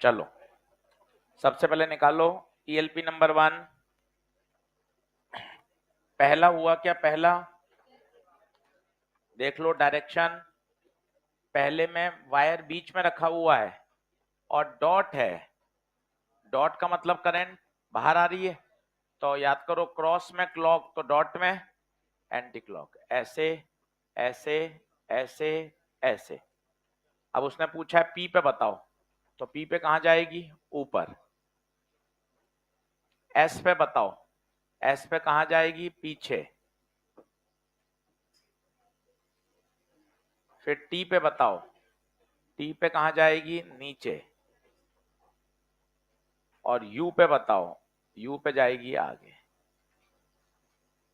चलो सबसे पहले निकालो ईएलपी नंबर 1। पहला हुआ क्या? पहला देख लो डायरेक्शन, पहले में वायर बीच में रखा हुआ है और डॉट है। डॉट का मतलब करंट बाहर आ रही है, तो याद करो क्रॉस में क्लॉक तो डॉट में एंटी क्लॉक। ऐसे ऐसे ऐसे ऐसे। अब उसने पूछा है पी पे बताओ, तो पी पे कहां जाएगी? ऊपर। एस पे बताओ, एस पे कहां जाएगी? पीछे। फिर टी पे बताओ, टी पे कहां जाएगी? नीचे। और यू पे बताओ, यू पे जाएगी आगे।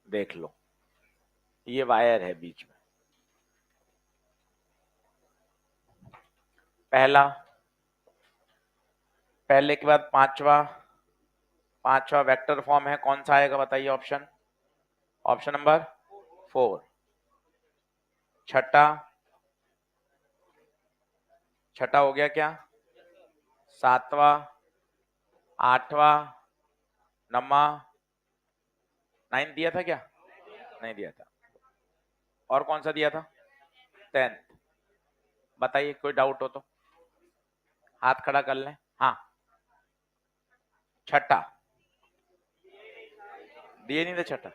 देख लो ये वायर है बीच में। पहला, पहले के बाद पांचवा, पांचवा वेक्टर फॉर्म है, कौन सा आएगा बताइए ऑप्शन? Option number 4। छठा, छठा हो गया क्या? सातवां, आठवां, नौवां, 9 दिया था क्या? नहीं दिया था। और कौन सा दिया था? 10th। बताइए कोई डाउट हो तो हाथ खड़ा कर लें। हाँ, छठा दिए नहीं थे। छठा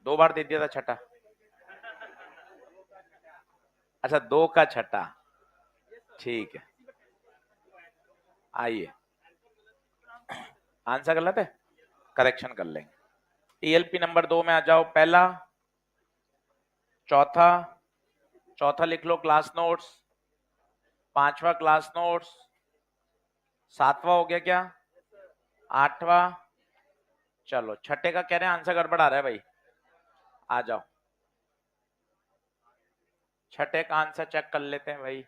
2 बार दे दिया था छठा। अच्छा 2 का छठा, ठीक है। आइए आंसर गलत है, करेक्शन कर लेंगे। ईएलपी नंबर 2 में आ जाओ। पहला, चौथा, चौथा लिख लो क्लास नोट्स। पांचवा क्लास नोट्स। सातवां हो गया क्या? आठवां। चलो छठे का कह रहे हैं आंसर गड़बड़ आ रहा है भाई, आ जाओ छठे का आंसर चेक कर लेते हैं भाई।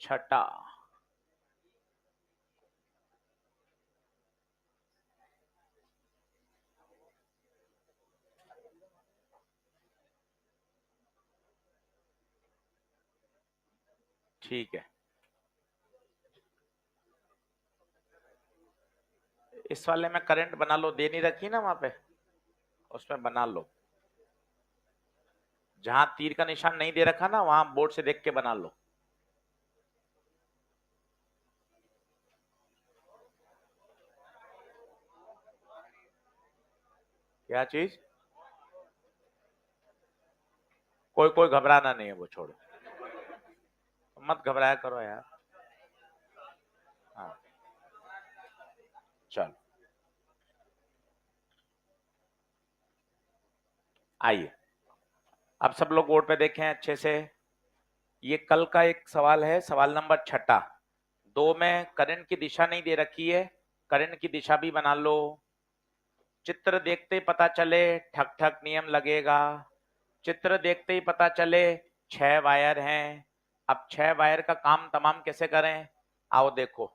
छठा, ठीक है। इस वाले में करंट बना लो, दे नहीं रखी ना वहां पे, उसमें बना लो। जहां तीर का निशान नहीं दे रखा ना, वहां बोर्ड से देख के बना लो। क्या चीज? कोई कोई घबराना नहीं है, वो छोड़ो, मत घबराया करो यार। हाँ चलो आइए, अब सब लोग बोर्ड पे देखें अच्छे से। ये कल का एक सवाल है, सवाल नंबर 6। 2 में करंट की दिशा नहीं दे रखी है, करंट की दिशा भी बना लो। चित्र देखते ही पता चले ठक ठक नियम लगेगा। चित्र देखते ही पता चले 6 वायर हैं। अब 6 वायर का काम तमाम कैसे करें? आओ देखो,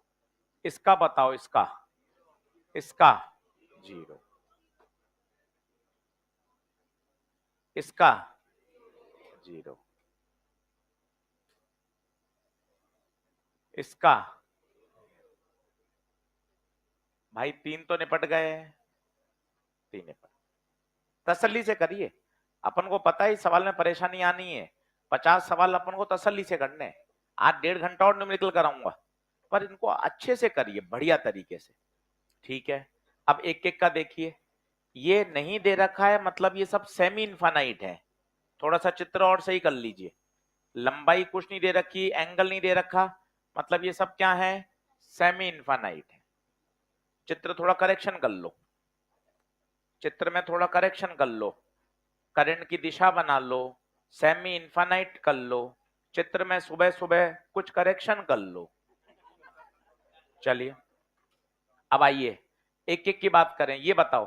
इसका बताओ, इसका, इसका 0, इसका 0, इसका। भाई 3 तो निपट गए, 3 निपट। तसल्ली से करिए, अपन को पता है इस सवाल में परेशानी आनी है। 50 सवाल अपन को तसल्ली से करने हैं। आज 1.5 घंटा और न्यूमेरिकल कराऊंगा, पर इनको अच्छे से करिए, बढ़िया तरीके से, ठीक है। अब एक एक का देखिए। ये नहीं दे रखा है मतलब ये सब सेमी इनफाइनाइट है। थोड़ा सा चित्र और सही कर लीजिए। लंबाई कुछ नहीं दे रखी, एंगल नहीं दे रखा, मतलब ये सब क्या है? सेमी इनफाइनाइट है। चित्र थोड़ा करेक्शन कर लो, चित्र में थोड़ा करेक्शन कर लो, करंट की दिशा बना लो, सेमी इनफाइनाइट कर लो, चित्र में सुबह सुबह कुछ करेक्शन कर लो। चलिए अब आइए एक एक की बात करें। ये बताओ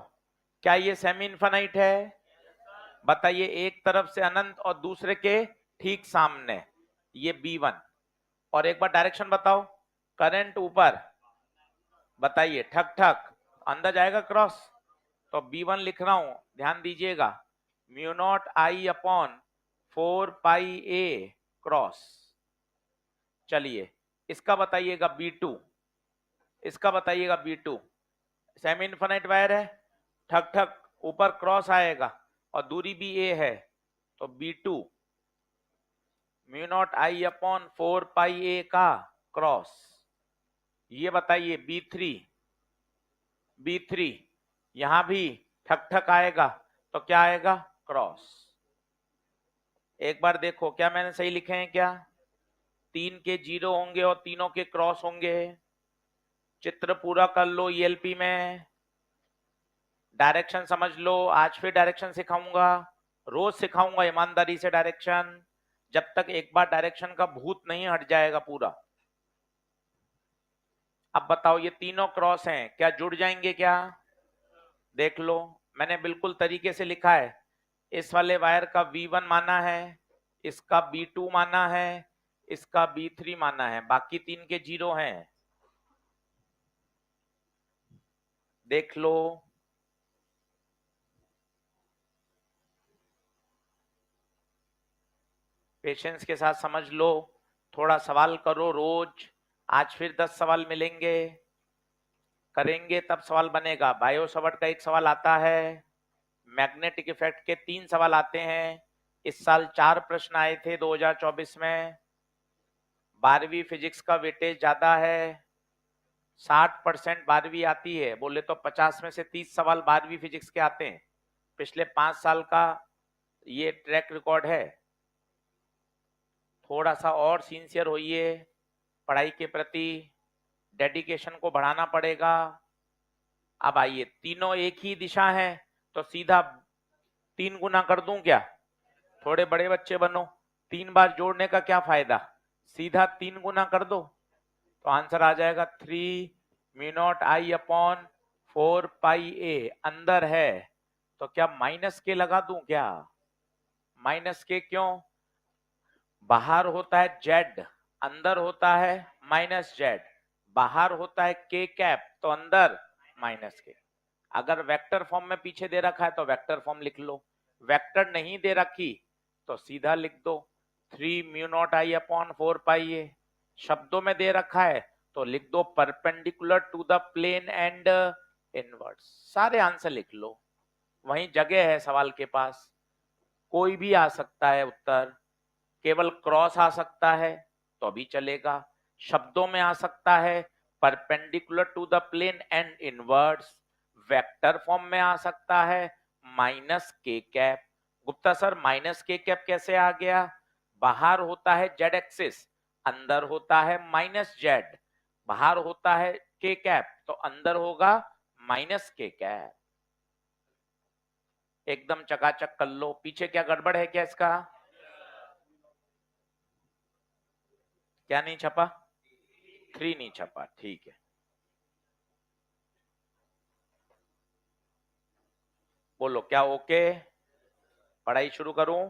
क्या ये सेमी इनफाइनाइट है? बताइए, एक तरफ से अनंत और दूसरे के ठीक सामने, ये B1। और एक बार डायरेक्शन बताओ, करंट ऊपर, बताइए ठक ठक, अंदर जाएगा क्रॉस, तो B1 लिख रहा हूं, ध्यान दीजिएगा, mu naught I upon 4 pi A cross. चलिए इसका बताइएगा B2, इसका बताइएगा B2। सेमी इनफाइनाइट वायर है, ठक ठक ऊपर क्रॉस आएगा और दूरी भी A है, तो B2 mu naught I upon 4 pi A का क्रॉस। ये बताइए B3, B3 यहां भी ठक ठक आएगा, तो क्या आएगा, क्रॉस। एक बार देखो क्या मैंने सही लिखे हैं क्या, 3 के 0 होंगे और तीनों के क्रॉस होंगे। चित्र पूरा कर लो ELP में, डायरेक्शन समझ लो। आज फिर डायरेक्शन सिखाऊंगा, रोज सिखाऊंगा ईमानदारी से डायरेक्शन, जब तक एक बार डायरेक्शन का भूत नहीं हट जाएगा पूरा। अब बताओ ये तीनों क्रॉस हैं, क्या जुड़ जाएंगे क्या, देख लो मैंने बिल्कुल तरीके से लिखा है। इस वाले वायर का V1 माना है, इसका B2 माना है, इसका B3 माना है, बाकी 3 के 0 हैं, देख लो। पेशेंस के साथ समझ लो, थोड़ा सवाल करो रोज। आज फिर 10 सवाल मिलेंगे, करेंगे तब सवाल बनेगा। बायो सवर्ट का एक सवाल आता है, मैग्नेटिक इफेक्ट के 3 सवाल आते हैं। इस साल 4 प्रश्न आए थे 2024 में। 12वीं फिजिक्स का वेटेज ज्यादा है, 60% 12वीं आती है, बोले तो 50 में से 30 सवाल 12वीं फिजिक्स के आते हैं। पिछले 5 साल का ये ट्रैक रिकॉर्ड है। थोड़ा सा और सिंसियर होइए पढ़ाई के प्रति, डेडिकेशन को बढ़ाना पड़ेगा। अब आइए, तीनों एक ही दिशा है, तो सीधा 3 गुना कर दूं क्या, थोड़े बड़े बच्चे बनो, 3 बार जोड़ने का क्या फायदा, सीधा 3 गुना कर दो, तो आंसर आ जाएगा 3 mu naught I upon 4 pi A। अंदर है तो क्या माइनस के लगा दूं क्या, माइनस के क्यों, बाहर होता है Z, अंदर होता है -Z, बाहर होता है K कैप तो अंदर -K। अगर वेक्टर फॉर्म में पीछे दे रखा है तो वेक्टर फॉर्म लिख लो, वेक्टर नहीं दे रखी तो सीधा लिख दो 3 mu naught I upon 4 pi A। शब्दों में दे रखा है तो लिख दो perpendicular to the plane and inwards, सारे आंसर लिख लो, वहीं जगह है सवाल के पास। कोई भी आ सकता है उत्तर, केवल क्रॉस आ सकता है तो भी चलेगा, शब्दों में आ सकता है perpendicular to the plane and inwards, vector form में आ सकता है -K cap. Gupta sir -K cap कैसे आ गया, बाहर होता है Z एक्सिस, अंदर होता है -Z, बाहर होता है K कैप तो अंदर होगा -K कैप। एकदम चकाचक कर लो, पीछे क्या गड़बड़ है क्या इसका, क्या नहीं छपा, 3 नहीं छपा, ठीक है। बोलो क्या ओके, पढ़ाई शुरू करूं,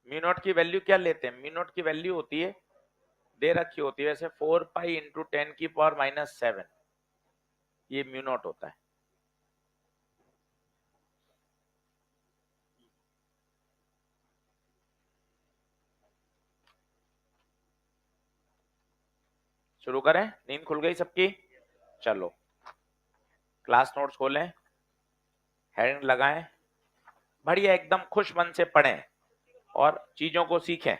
म्यू नॉट की वैल्यू क्या लेते हैं, म्यू नॉट की वैल्यू होती है, दे रखी होती है वैसे 4 पाई इंटू 10⁻⁷, ये म्यू नॉट होता है। शुरू करें, नींद खुल गई सबकी, चलो क्लास नोट्स खोलें, हेडिंग लगाएं, बढ़िया एकदम खुश मन से पढ़ें और चीजों को सीखें।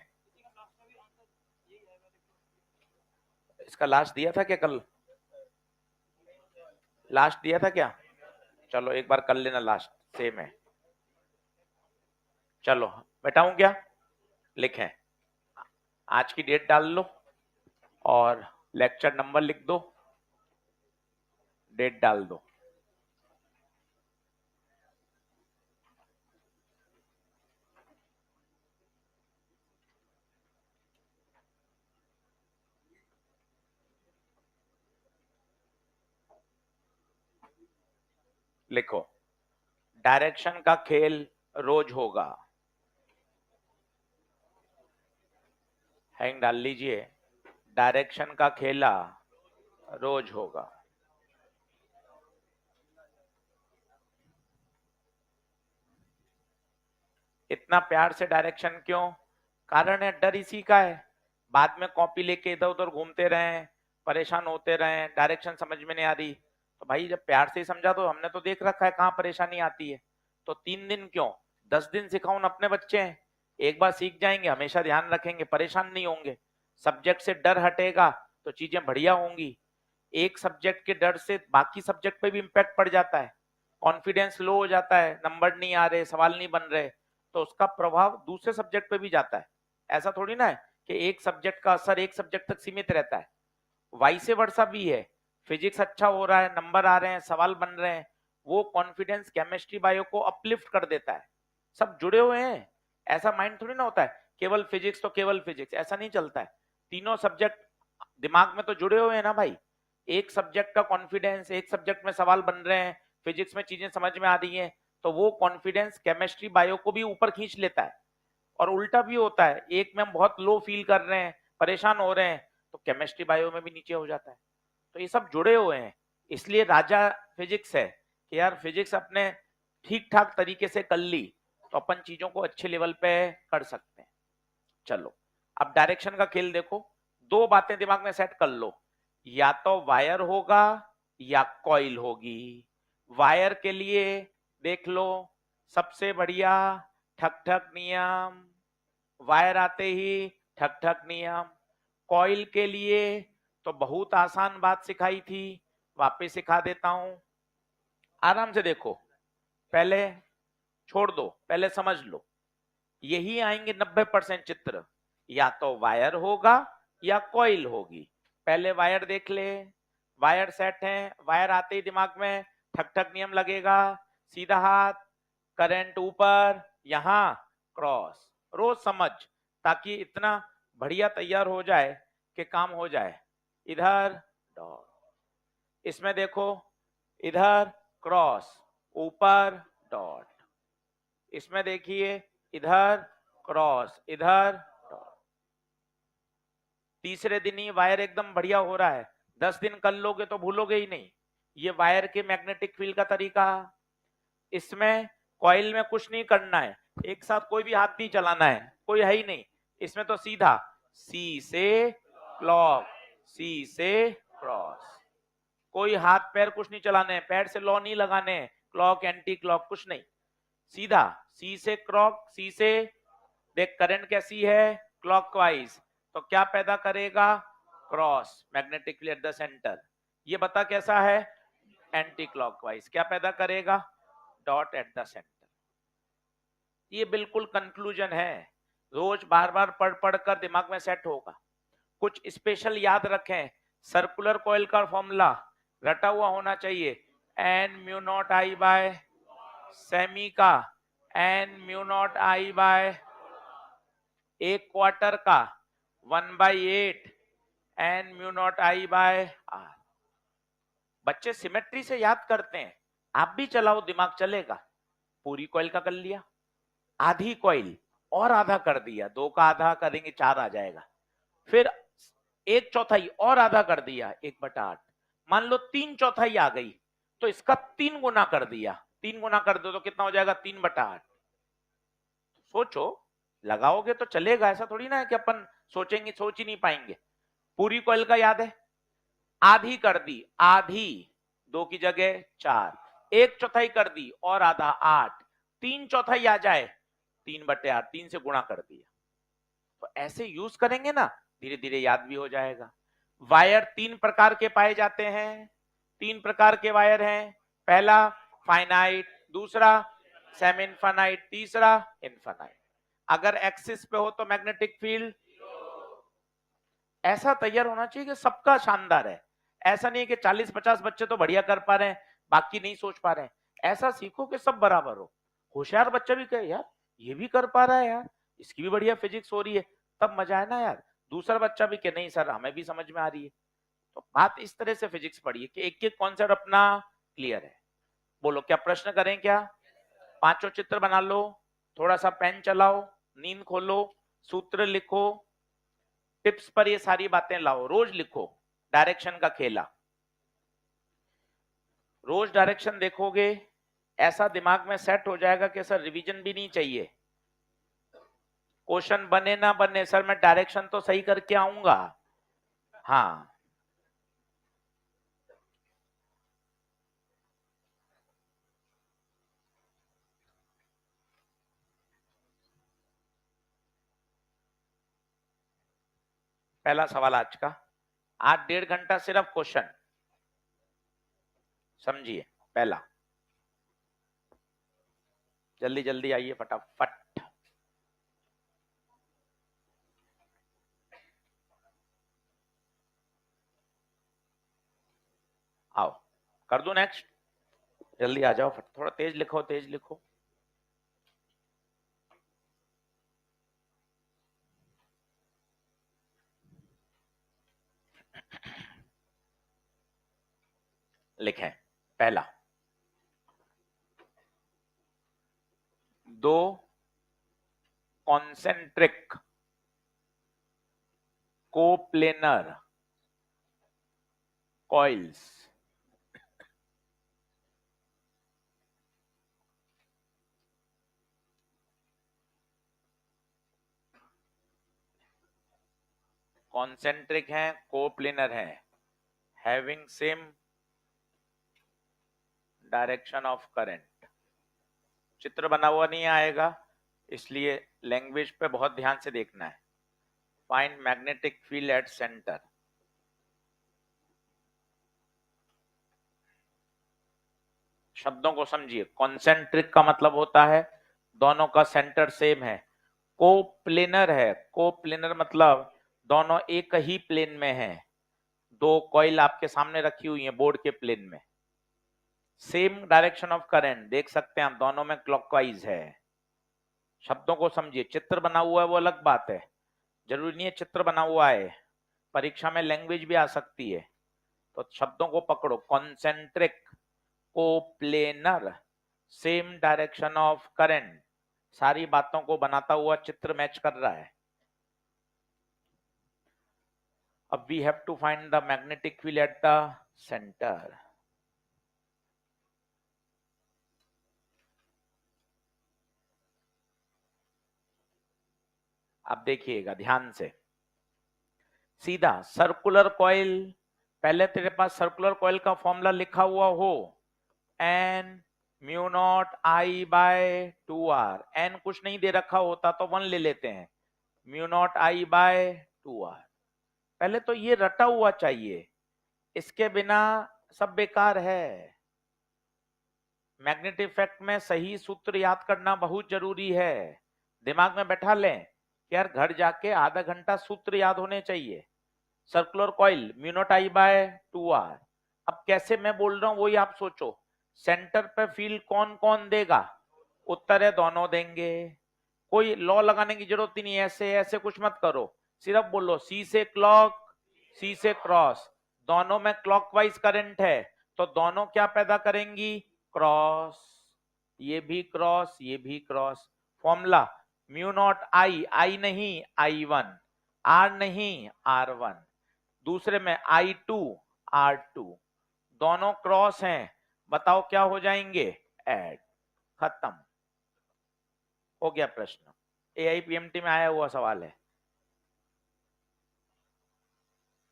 इसका लास्ट दिया था क्या कल, लास्ट दिया था क्या, चलो एक बार कर लेना, लास्ट सेम है। चलो बैठाऊं क्या, लिखें, आज की डेट डाल लो और लेक्चर नंबर लिख दो, डेट डाल दो। लिखो, डायरेक्शन का खेल रोज होगा, हैंग डाल लीजिए। डायरेक्शन का खेला रोज होगा। इतना प्यार से डायरेक्शन क्यों? कारण है डर इसी का है, बाद में कॉपी लेके इधर उधर घूमते रहे, परेशान होते रहे, डायरेक्शन समझ में नहीं आ रही। तो भाई जब प्यार से ही समझा दो, हमने तो देख रखा है कहाँ परेशानी आती है। तो 3 दिन क्यों, 10 दिन सिखाऊं, अपने बच्चे हैं, एक बार सीख जाएंगे, हमेशा ध्यान रखेंगे, परेशान नहीं होंगे। सब्जेक्ट से डर हटेगा तो चीजें बढ़िया होंगी। एक सब्जेक्ट के डर से बाकी सब्जेक्ट पे भी इम्पैक्ट पड़ जाता है, कॉन्फिडेंस लो हो जाता है, नंबर नहीं आ रहे, सवाल नहीं बन रहे, तो उसका प्रभाव दूसरे सब्जेक्ट पे भी जाता है। ऐसा थोड़ी ना है कि एक सब्जेक्ट का असर एक सब्जेक्ट तक सीमित रहता है, वाइसे वर्षा भी है। फिजिक्स अच्छा हो रहा है, नंबर आ रहे हैं, सवाल बन रहे हैं, वो कॉन्फिडेंस केमिस्ट्री बायो को अपलिफ्ट कर देता है। सब जुड़े हुए हैं, ऐसा माइंड थोड़ी ना होता है केवल फिजिक्स तो केवल फिजिक्स, ऐसा नहीं चलता है। तीनों सब्जेक्ट दिमाग में तो जुड़े हुए हैं ना भाई। एक सब्जेक्ट का कॉन्फिडेंस, एक सब्जेक्ट में सवाल बन रहे हैं, फिजिक्स में चीजें समझ में आ रही हैं, तो वो कॉन्फिडेंस केमिस्ट्री बायो को भी ऊपर खींच लेता है। और उल्टा भी होता है, एक में हम बहुत लो फील कर रहे हैं, परेशान हो रहे हैं, तो केमिस्ट्री बायो में भी नीचे हो जाता है। तो ये सब जुड़े हुए हैं, इसलिए राजा फिजिक्स है कि यार फिजिक्स अपने ठीक ठाक तरीके से कर ली तो अपन चीजों को अच्छे लेवल पे कर सकते हैं। चलो अब डायरेक्शन का खेल देखो, दो बातें दिमाग में सेट कर लो, या तो वायर होगा या कॉइल होगी। वायर के लिए देख लो, सबसे बढ़िया ठक ठक नियम, वायर आते ही ठक ठक नियम। कॉइल के लिए तो बहुत आसान बात सिखाई थी, वापस सिखा देता हूं, आराम से देखो, पहले छोड़ दो, पहले समझ लो। यही आएंगे 90% चित्र, या तो वायर होगा या कॉइल होगी। पहले वायर देख ले, वायर सेट है, वायर आते ही दिमाग में ठक ठक नियम लगेगा, सीधा हाथ, करंट ऊपर, यहां क्रॉस। रोज समझ, ताकि इतना बढ़िया तैयार हो जाए कि काम हो जाए। इधर डॉट, इसमें देखो, इधर क्रॉस, ऊपर डॉट, इसमें देखिए इधर क्रॉस, इधर डॉट। तीसरे दिन ही वायर एकदम बढ़िया हो रहा है, 10 दिन कर लोगे तो भूलोगे ही नहीं। ये वायर के मैग्नेटिक फील्ड का तरीका। इसमें कॉइल में कुछ नहीं करना है, एक साथ कोई भी हाथ नहीं चलाना है, कोई है ही नहीं। इसमें तो सीधा सी से क्लॉक, सी से क्रॉस, कोई हाथ पैर कुछ नहीं चलाने, पैर से लॉ नहीं लगाने, क्लॉक एंटी क्लॉक कुछ नहीं, सीधा सी से क्लॉक, सी से देख करंट कैसी है क्लॉकवाइज, तो क्या पैदा करेगा, cross, magnetic field at the centre. ये बता कैसा है, एंटी क्लॉकवाइज, क्या पैदा करेगा, डॉट एट द सेंटर। ये बिल्कुल कंक्लूजन है, रोज बार बार पढ़ पढ़ कर दिमाग में सेट होगा। कुछ स्पेशल याद रखें, सर्कुलर कॉइल का फॉर्मूला रटा हुआ होना चाहिए, n mu naught I by semi का, n mu naught I by एक क्वार्टर का 1/8 n mu naught I by r. बच्चे सिमेट्री से याद करते हैं, आप भी चलाओ, दिमाग चलेगा। पूरी कॉइल का कर लिया, आधी कॉइल और आधा कर दिया, 2 का आधा करेंगे 4 आ जाएगा, फिर 1/4 और आधा कर दिया, 1/8, मान लो 3/4 आ गई, तो इसका 3 गुना कर दिया, 3 गुना कर दो तो कितना हो जाएगा, 3/8। सोचो, लगाओगे तो चलेगा, ऐसा थोड़ी ना है कि अपन सोचेंगे सोच ही नहीं पाएंगे। पूरी कॉइल का याद है, आधी कर दी, आधी 2 की जगह 4, 1/4 कर दी और आधा 8, 3/4 आ जाए, 3/8, 3 से गुणा कर दिया। तो ऐसे यूज करेंगे ना, धीरे धीरे याद भी हो जाएगा। वायर 3 प्रकार के पाए जाते हैं, 3 प्रकार के वायर हैं, पहला फाइनाइट, दूसरा सेमी इनफाइनाइट, तीसरा इनफाइनाइट। अगर एक्सिस पे हो तो मैग्नेटिक फील्ड ऐसा तैयार होना चाहिए कि सबका शानदार है। ऐसा नहीं है कि 40-50 बच्चे तो बढ़िया कर पा रहे हैं, बाकी नहीं सोच पा रहे हैं। ऐसा सीखो कि सब बराबर हो, होशियार बच्चा भी कहे यार ये भी कर पा रहा है यार, इसकी भी बढ़िया फिजिक्स हो रही है, तब मजा है ना यार। दूसरा बच्चा भी कि नहीं सर हमें भी समझ में आ रही है। तो बात इस तरह से फिजिक्स पढ़िए कि एक एक कॉन्सेप्ट अपना क्लियर है। बोलो क्या प्रश्न करें क्या, पांचों चित्र बना लो, थोड़ा सा पेन चलाओ, नींद खोलो, सूत्र लिखो, टिप्स पर ये सारी बातें लाओ, रोज लिखो। डायरेक्शन का खेला, रोज डायरेक्शन देखोगे, ऐसा दिमाग में सेट हो जाएगा कि सर रिवीजन भी नहीं चाहिए। क्वेश्चन बने ना बने, सर मैं डायरेक्शन तो सही करके आऊंगा। हाँ, पहला सवाल आज का, आज 1.5 घंटा सिर्फ क्वेश्चन समझिए। पहला, जल्दी जल्दी आइए फटाफट। आओ कर दो नेक्स्ट, जल्दी आ जाओ, थोड़ा तेज लिखो, तेज लिखो। लिखें, पहला, दो कॉन्सेंट्रिक कोप्लेनर कॉइल्स कॉन्सेंट्रिक हैं, कोप्लेनर हैं, having same direction of current. चित्र बना हुआ नहीं आएगा, इसलिए लैंग्वेज पे बहुत ध्यान से देखना है। Find magnetic field at centre. शब्दों को समझिए, कॉन्सेंट्रिक का मतलब होता है दोनों का सेंटर सेम है। कोप्लेनर है, कोप्लेनर मतलब दोनों एक ही प्लेन में हैं। दो कॉइल आपके सामने रखी हुई है बोर्ड के प्लेन में, सेम डायरेक्शन ऑफ करंट, देख सकते हैं आप दोनों में क्लॉकवाइज है। शब्दों को समझिए, चित्र बना हुआ है वो अलग बात है, जरूरी नहीं है चित्र बना हुआ है, परीक्षा में लैंग्वेज भी आ सकती है। तो शब्दों को पकड़ो, concentric, coplanar, same direction of current, सारी बातों को बनाता हुआ चित्र मैच कर रहा है। अब we have to find the magnetic field at the centre. अब देखिएगा ध्यान से, सीधा सर्कुलर कॉइल, पहले तेरे पास सर्कुलर कॉइल का फॉर्मूला लिखा हुआ हो, n mu naught I by 2r, n कुछ नहीं दे रखा होता तो 1 ले लेते हैं, mu naught I by 2r। पहले तो ये रटा हुआ चाहिए, इसके बिना सब बेकार है। मैग्नेटिक इफेक्ट में सही सूत्र याद करना बहुत जरूरी है, दिमाग में बैठा लें कि यार घर जाके आधा घंटा सूत्र याद होने चाहिए। Circular coil mu naught I by 2r। अब कैसे मैं बोल रहा हूं वही आप सोचो, सेंटर पे फील्ड कौन कौन देगा, उत्तर है दोनों देंगे, कोई लॉ लगाने की जरूरत ही नहीं, ऐसे ऐसे कुछ मत करो, सिर्फ बोलो सी से क्लॉक, सी से क्रॉस, दोनों में क्लॉकवाइज करंट है तो दोनों क्या पैदा करेंगी, क्रॉस, ये भी क्रॉस, ये भी क्रॉस। फॉर्मूला म्यू नॉट आई, आई नहीं I1, आर नहीं R1, दूसरे में I2 R2, दोनों क्रॉस हैं, बताओ क्या हो जाएंगे, ऐड, खत्म हो गया प्रश्न। AIPMT में आया हुआ सवाल है,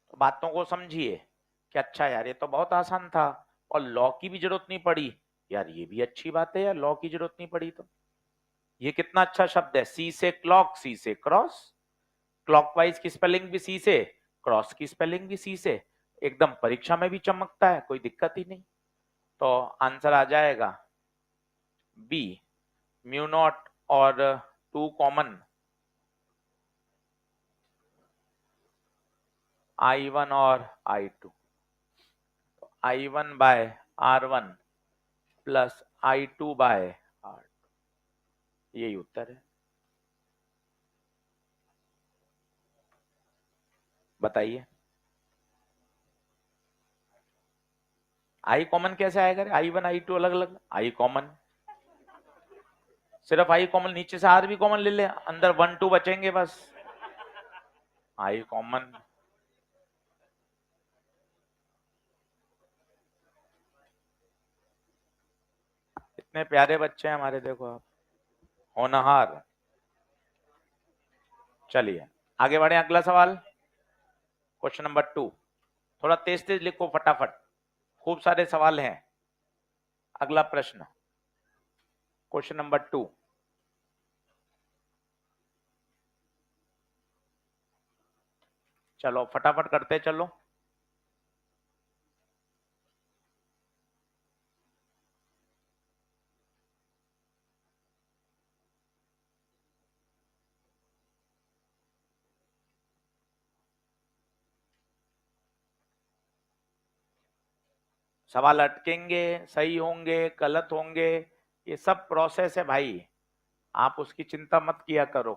तो बातों को समझिए कि अच्छा यार ये तो बहुत आसान था और लॉ की भी जरूरत नहीं पड़ी, यार ये भी अच्छी बात है यार, लॉ की जरूरत नहीं पड़ी तो ये कितना अच्छा शब्द है, सी से क्लॉक, सी से क्रॉस, क्लॉकवाइज की स्पेलिंग भी सी से, क्रॉस की स्पेलिंग भी सी से, एकदम परीक्षा में भी चमकता है, कोई दिक्कत ही नहीं। तो आंसर आ जाएगा बी, म्यू नॉट और 2 कॉमन, I1 और I2, तो I1 bye R1 plus I2 bye R2, यही उत्तर है। बताइए आई कॉमन कैसे आएगा, I1 I2 अलग अलग, आई कॉमन, सिर्फ आई कॉमन, नीचे से आर भी कॉमन ले ले, अंदर 1 2 बचेंगे बस। आई कॉमन। इतने प्यारे बच्चे हैं हमारे, देखो आप, होनहार। चलिए आगे बढ़े, अगला सवाल, क्वेश्चन नंबर 2। थोड़ा तेज तेज लिखो फटाफट, खूब सारे सवाल हैं। अगला प्रश्न, क्वेश्चन नंबर 2। चलो फटाफट करते चलो। सवाल अटकेंगे, सही होंगे, गलत होंगे, ये सब प्रोसेस है भाई, आप उसकी चिंता मत किया करो,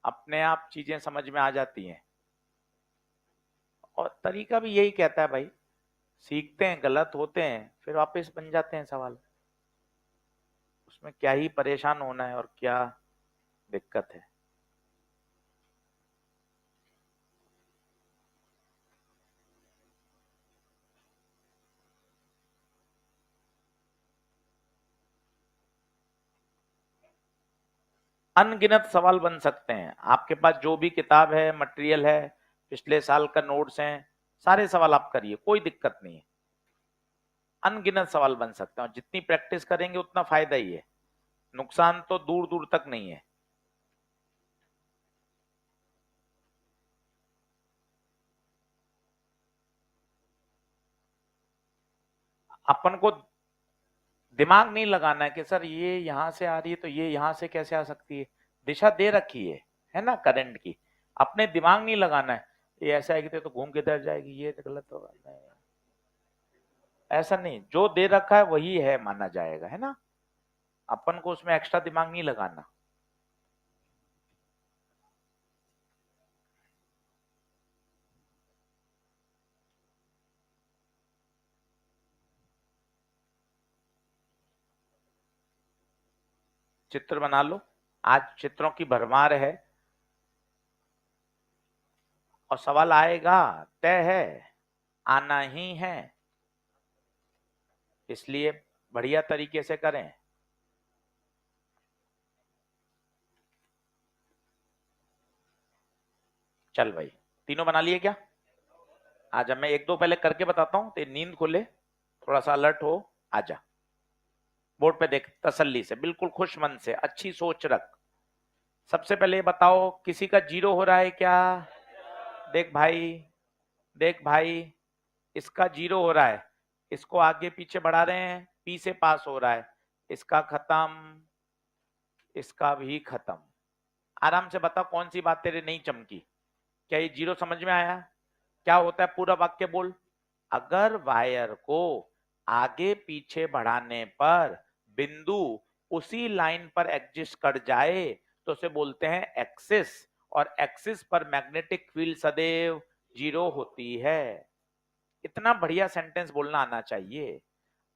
अपने आप चीजें समझ में आ जाती हैं। और तरीका भी यही कहता है भाई, सीखते हैं, गलत होते हैं, फिर वापस बन जाते हैं सवाल। उसमें क्या ही परेशान होना है और क्या दिक्कत है। अनगिनत सवाल बन सकते हैं, आपके पास जो भी किताब है, मटेरियल है, पिछले साल का नोट्स हैं, सारे सवाल आप करिए, कोई दिक्कत नहीं है। अनगिनत सवाल बन सकते हैं, और जितनी प्रैक्टिस करेंगे उतना फायदा ही है, नुकसान तो दूर दूर तक नहीं है। अपन को दिमाग नहीं लगाना है कि सर ये यहां से आ रही है तो ये यहां से कैसे आ सकती है, दिशा दे रखी है ना, करंट की। अपने दिमाग नहीं लगाना है, ये ऐसा आएगी तो घूम किधर जाएगी, ये तो गलत होगा, नहीं, ऐसा नहीं, जो दे रखा है वही है माना जाएगा, है ना। अपन को उसमें एक्स्ट्रा दिमाग नहीं लगाना। चित्र बना लो, आज चित्रों की भरमार है, और सवाल आएगा, तय है, आना ही है, इसलिए बढ़िया तरीके से करें। चल भाई, तीनों बना लिए क्या? आजा, मैं एक दो पहले करके बताता हूँ, तो नींद खुले, थोड़ा सा अलर्ट हो, आजा। बोर्ड पे देख, तसल्ली से, बिल्कुल खुश मन से, अच्छी सोच रख। सबसे पहले ये बताओ, किसी का जीरो हो रहा है क्या? देख भाई, देख भाई, इसका जीरो हो रहा है, इसको आगे पीछे बढ़ा रहे हैं, पी से पास हो रहा है, इसका खत्म, इसका भी खत्म। आराम से बता, कौन सी बात तेरे नहीं चमकी? क्या ये जीरो समझ में आया? क्या होता है, पूरा वाक्य बोल। अगर वायर को आगे पीछे बढ़ाने पर बिंदु उसी लाइन पर एग्जिस्ट कर जाए तो उसे बोलते हैं एक्सिस, और एक्सिस पर मैग्नेटिक फील्ड सदैव जीरो होती है। इतना बढ़िया सेंटेंस बोलना आना चाहिए।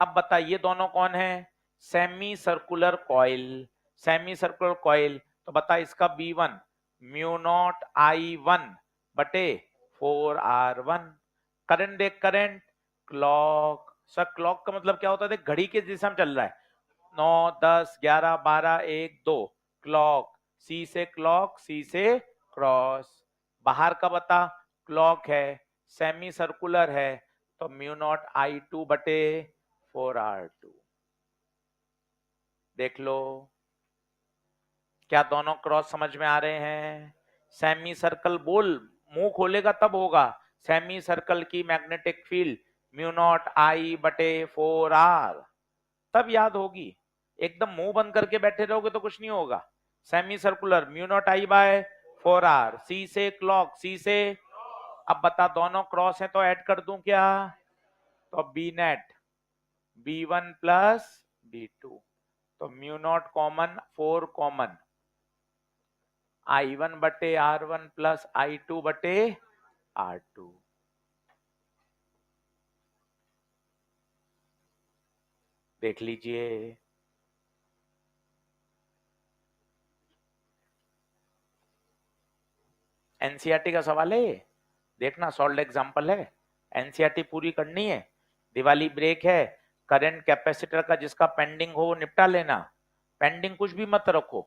अब बताइए दोनों कौन है? Semi circular coil, semi circular coil, तो बता इसका B1 म्यू नॉट I1 बटे 4R1। करंट देख, करंट, क्लॉक, सर क्लॉक का मतलब क्या होता है? देख, घड़ी के दिशा में चल रहा है, 9 10 11 12 1 2, क्लॉक, सी से क्लॉक, सी से क्रॉस। बाहर का बता, क्लॉक है, सेमी सर्कुलर है, तो म्यू नॉट I2 बटे 4R2। देख लो, क्या दोनों क्रॉस समझ में आ रहे हैं? सेमी सर्कल बोल, मुंह खोलेगा तब होगा। सेमी सर्कल की magnetic field mu naught I बटे 4R, तब याद होगी। एकदम मुंह बंद करके बैठे रहोगे तो कुछ नहीं होगा। Semi circular mu naught I by 4R, C से क्लॉक, सी से। अब बता, दोनों क्रॉस है तो ऐड कर दूं क्या? तो B net B1 plus B2, तो mu naught common, 4 common, I1 बटे R1 प्लस I2 बटे R2। देख लीजिए, एनसीईआरटी का सवाल है ये, देखना सॉल्व एग्जांपल है, एनसीईआरटी पूरी करनी है। दिवाली ब्रेक है, करंट कैपेसिटर का जिसका पेंडिंग हो वो निपटा लेना, पेंडिंग कुछ भी मत रखो,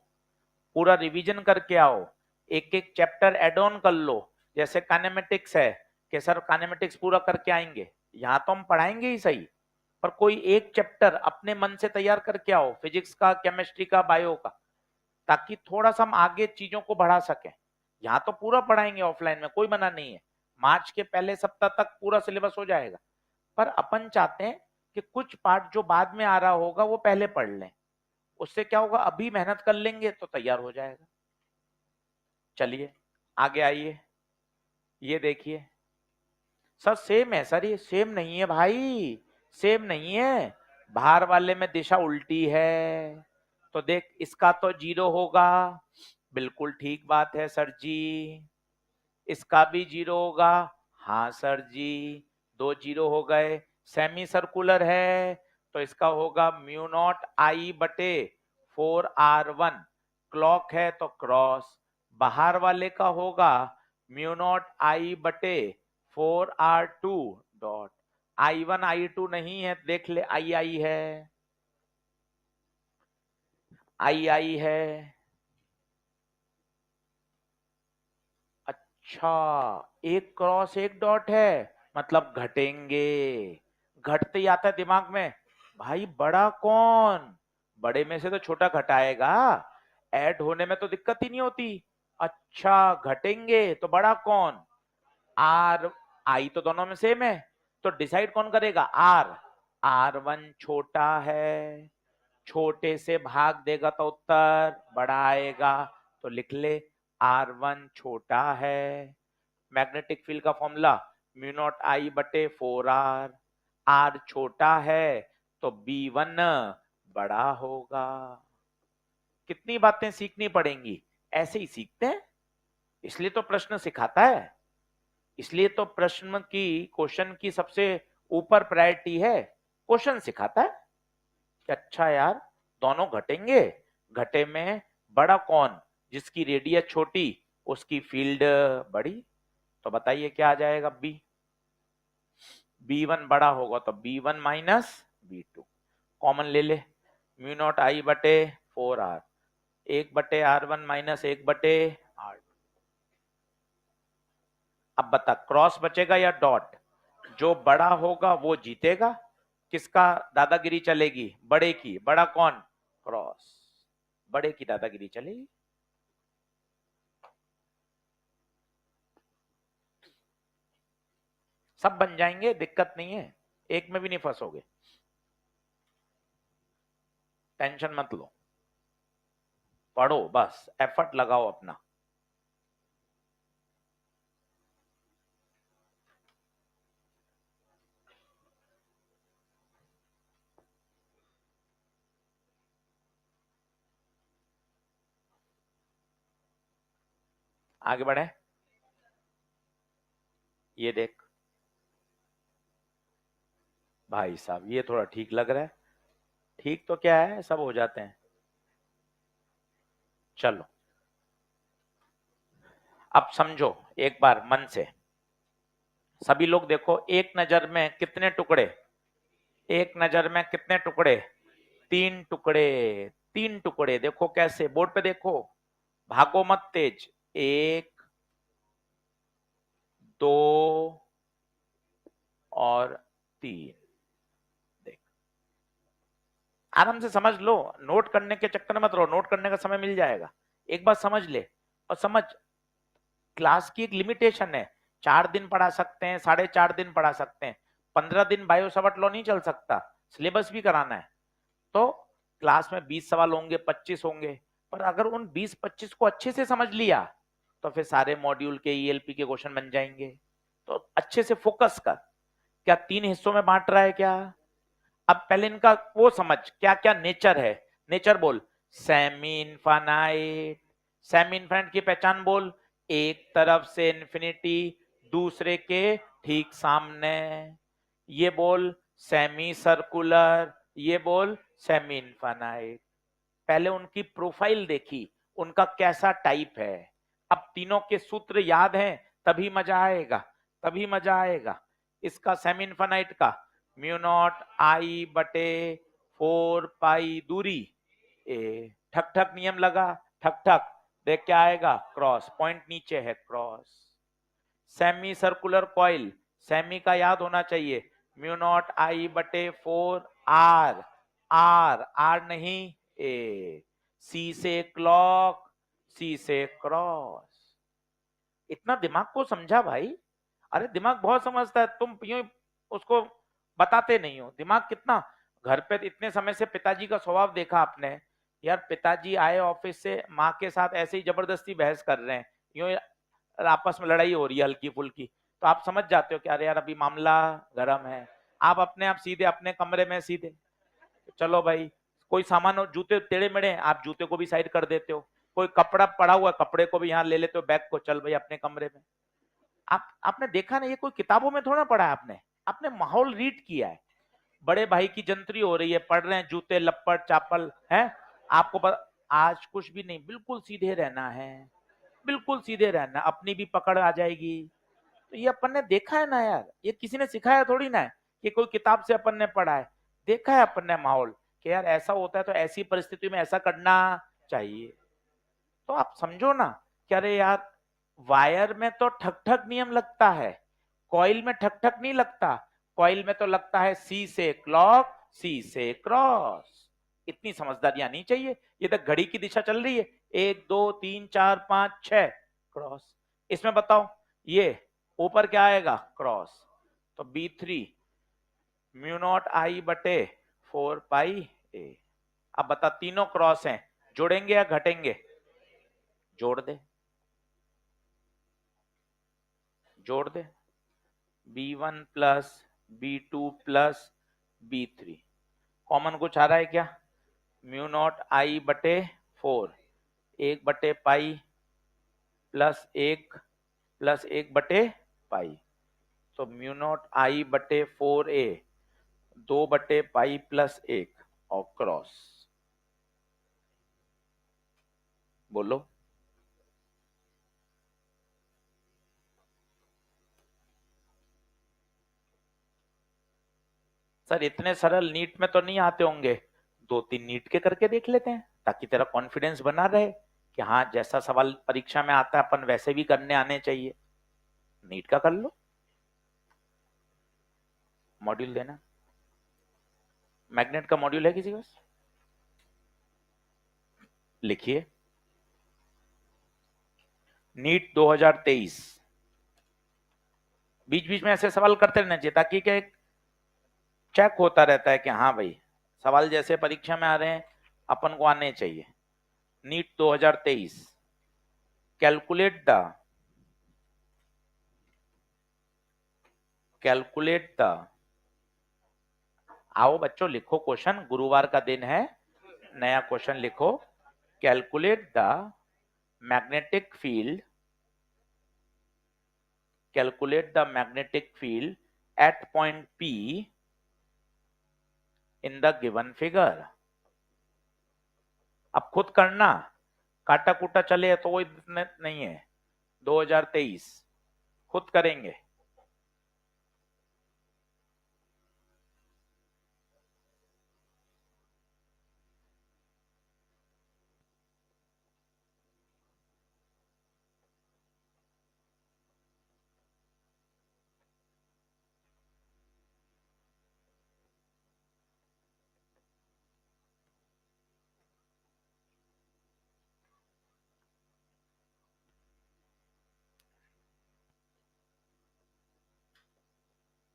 पूरा रिवीजन करके आओ, एक एक चैप्टर एड ऑन कर लो। जैसे काइनेमेटिक्स है कि सर काइनेमेटिक्स पूरा करके आएंगे, यहाँ तो हम पढ़ाएंगे ही सही, पर कोई एक चैप्टर अपने मन से तैयार करके आओ, फिजिक्स का, केमिस्ट्री का, बायो का, ताकि थोड़ा सा हम आगे चीजों को बढ़ा सकें। यहाँ तो पूरा पढ़ाएंगे ऑफलाइन में, कोई मना नहीं है, मार्च के पहले सप्ताह तक पूरा सिलेबस हो जाएगा, पर अपन चाहते हैं कि कुछ पार्ट जो बाद में आ रहा होगा वो पहले पढ़ लें, उससे क्या होगा, अभी मेहनत कर लेंगे तो तैयार हो जाएगा। चलिए आगे आइए, ये देखिए सर सेम है, सर ये सेम नहीं है भाई, सेम नहीं है, बाहर वाले में दिशा उल्टी है, तो देख इसका तो 0 होगा, बिल्कुल ठीक बात है सर जी, इसका भी 0 होगा, हाँ सर जी, 2 0 हो गए। सेमी सर्कुलर है तो इसका होगा म्यू नॉट आई बटे 4r1, क्लॉक है तो क्रॉस, बाहर वाले का होगा म्यू नॉट आई बटे 4r2 डॉट, I1 I2 नहीं है, देख ले आई है, आई है। अच्छा, एक क्रॉस एक डॉट है, मतलब घटेंगे, घटते ही आता है दिमाग में, भाई बड़ा कौन, बड़े में से तो छोटा घटाएगा, ऐड होने में तो दिक्कत ही नहीं होती। अच्छा घटेंगे तो बड़ा कौन, आर, आई तो दोनों में सेम है, तो डिसाइड कौन करेगा, आर, R1 छोटा है, छोटे से भाग देगा तो उत्तर बड़ा आएगा, तो लिख ले R1 छोटा है। मैग्नेटिक फील्ड का फॉर्मूला म्यू नॉट आई बटे 4r, R छोटा है तो B1 बड़ा होगा। कितनी बातें सीखनी पड़ेंगी, ऐसे ही सीखते हैं, इसलिए तो प्रश्न सिखाता है, इसलिए तो प्रश्न की, क्वेश्चन की सबसे ऊपर प्रायोरिटी है, क्वेश्चन सिखाता है कि अच्छा यार दोनों घटेंगे, घटे में बड़ा कौन, जिसकी रेडियस छोटी उसकी फील्ड बड़ी, तो बताइए क्या आ जाएगा, बी, B1 बड़ा होगा तो B1 माइनस B2, कॉमन ले ले, म्यू नॉट आई बटे 4r, 1 बटे R1 माइनस 1 बटे R2। अब बता क्रॉस बचेगा या डॉट, जो बड़ा होगा वो जीतेगा, किसका दादागिरी चलेगी, बड़े की, बड़ा कौन, क्रॉस, बड़े की दादागिरी चलेगी। सब बन जाएंगे, दिक्कत नहीं है, एक में भी नहीं फंसोगे, टेंशन मत लो, पढ़ो बस, एफर्ट लगाओ अपना। आगे बढ़े, ये देख भाई साहब, ये थोड़ा ठीक लग रहा है, ठीक तो क्या है, सब हो जाते हैं। चलो अब समझो एक बार मन से, सभी लोग देखो, एक नजर में कितने टुकड़े, एक नजर में कितने टुकड़े, 3 टुकड़े, 3 टुकड़े, देखो कैसे, बोर्ड पे देखो, भागो मत तेज, 1 2 और 3, देख आराम से समझ लो, नोट करने के चक्कर में मत रहो, नोट करने का समय मिल जाएगा, एक बार समझ ले, और समझ क्लास की एक लिमिटेशन है, 4 दिन पढ़ा सकते हैं, 4.5 दिन पढ़ा सकते हैं, 15 दिन बायो सवट लॉ नहीं चल सकता, सिलेबस भी कराना है, तो क्लास में 20 सवाल होंगे, 25 होंगे, पर अगर उन 20-25 को अच्छे से समझ लिया तो फिर सारे मॉड्यूल के ईएलपी के क्वेश्चन बन जाएंगे। तो अच्छे से फोकस कर, क्या 3 हिस्सों में बांट रहा है क्या, अब पहले इनका वो समझ क्या क्या नेचर है, नेचर बोल, सेमी इनफाइनाइट, सेमी इनफाइनाइट की पहचान बोल, एक तरफ से इंफिनिटी, दूसरे के ठीक सामने, ये बोल सेमी सर्कुलर, ये बोल सेमी इनफाइनाइट। पहले उनकी प्रोफाइल देखी, उनका कैसा टाइप है, अब तीनों के सूत्र याद हैं तभी मजा आएगा, तभी मजा आएगा। इसका सेमी इनफाइनाइट का म्यू नॉट आई बटे 4 पाई दूरी ए, ठक ठक नियम लगा, ठक ठक, देख क्या आएगा, क्रॉस, पॉइंट नीचे है, cross. Semi circular coil, semi का याद होना चाहिए, म्यू नॉट आई बटे 4 आर, आर नहीं ए, सी से क्लॉक, सी से क्रॉस। इतना दिमाग को समझा भाई, अरे दिमाग बहुत समझता है, तुम यूं उसको बताते नहीं हो। दिमाग कितना, घर पे इतने समय से पिताजी का स्वभाव देखा आपने, यार पिताजी आए ऑफिस से माँ के साथ ऐसे ही जबरदस्ती बहस कर रहे हैं, यूं आपस में लड़ाई हो रही है हल्की फुल्की, तो आप समझ जाते हो कि अरे यार अभी मामला गर्म है। आप अपने आप सीधे अपने कमरे में सीधे, चलो भाई, कोई सामान हो, जूते टेढ़े मेढ़े, आप जूते को भी साइड कर देते हो, कोई कपड़ा पड़ा हुआ, कपड़े को भी यहाँ ले लेते हो, बैग को, चल भाई अपने कमरे में। आपने देखा ना, ये कोई किताबों में थोड़ा पढ़ा है आपने, आपने माहौल रीड किया है। बड़े भाई की जंतरी हो रही है, पढ़ रहे हैं, जूते लपट चापल है, आपको आज कुछ भी नहीं, बिल्कुल सीधे रहना है, बिल्कुल सीधे रहना, अपनी भी पकड़ आ जाएगी। तो ये अपन ने देखा है ना यार, ये किसी ने सिखाया थोड़ी ना है कि कोई किताब से अपन ने पढ़ा है, देखा है अपन ने माहौल कि यार ऐसा होता है तो ऐसी परिस्थिति में ऐसा करना चाहिए। तो आप समझो ना कि अरे यार वायर में तो ठक ठक नियम लगता है, कॉइल में ठक ठक नहीं लगता, कॉइल में तो लगता है सी से क्लॉक, सी से क्रॉस। इतनी समझदारी आनी चाहिए। ये तो घड़ी की दिशा चल रही है, 1 2 3 4 5 6 क्रॉस, इसमें बताओ ये ऊपर क्या आएगा, क्रॉस, तो B3 म्यू नॉट आई बटे 4 पाई ए। अब बता, तीनों क्रॉस हैं, जोड़ेंगे या घटेंगे, जोड़ दे, जोड़ दे, B1 plus B2 plus B3, common कुछ आ रहा है क्या, म्यू नॉट आई बटे 4, 1/पाई प्लस 1/पाई, तो म्यू नॉट आई बटे 4A, 2/पाई प्लस 1 और क्रॉस, बोलो। सर इतने सरल नीट में तो नहीं आते होंगे, 2 3 नीट के करके देख लेते हैं ताकि तेरा कॉन्फिडेंस बना रहे कि हाँ जैसा सवाल परीक्षा में आता है अपन वैसे भी करने आने चाहिए। नीट का कर लो, मॉड्यूल देना, मैग्नेट का मॉड्यूल है किसी के पास, लिखिए नीट 2023। बीच बीच में ऐसे सवाल करते रहना चाहिए ताकि क्या एक चेक होता रहता है कि हाँ भाई सवाल जैसे परीक्षा में आ रहे हैं अपन को आने चाहिए। नीट 2023, कैलकुलेट द, आओ बच्चों लिखो क्वेश्चन, गुरुवार का दिन है, नया क्वेश्चन लिखो, calculate the magnetic field, calculate the magnetic field eight point P in the given figure. अब खुद करना, काटा कुटा चले तो वो नहीं है, 2023 खुद करेंगे।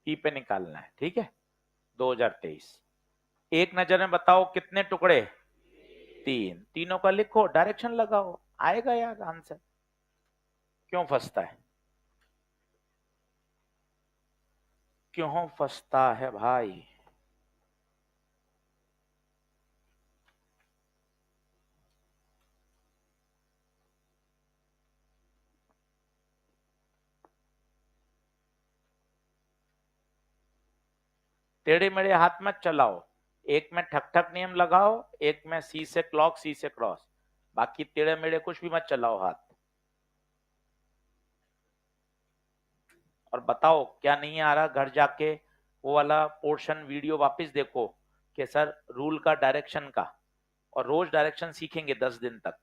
P पे निकालना है, ठीक है, 2023। एक नजर में बताओ कितने टुकड़े, 3, तीनों का लिखो, डायरेक्शन लगाओ, आएगा यार आंसर। क्यों फंसता है, क्यों फंसता है भाई। टेढ़े मेढ़े हाथ मत चलाओ, एक में ठक ठक नियम लगाओ, एक में सी से क्लॉक सी से क्रॉस, बाकी टेढ़े मेढ़े कुछ भी मत चलाओ हाथ। और बताओ क्या नहीं आ रहा, घर जाके वो वाला पोर्शन वीडियो वापस देखो कि सर रूल का, डायरेक्शन का, और रोज डायरेक्शन सीखेंगे 10 दिन तक।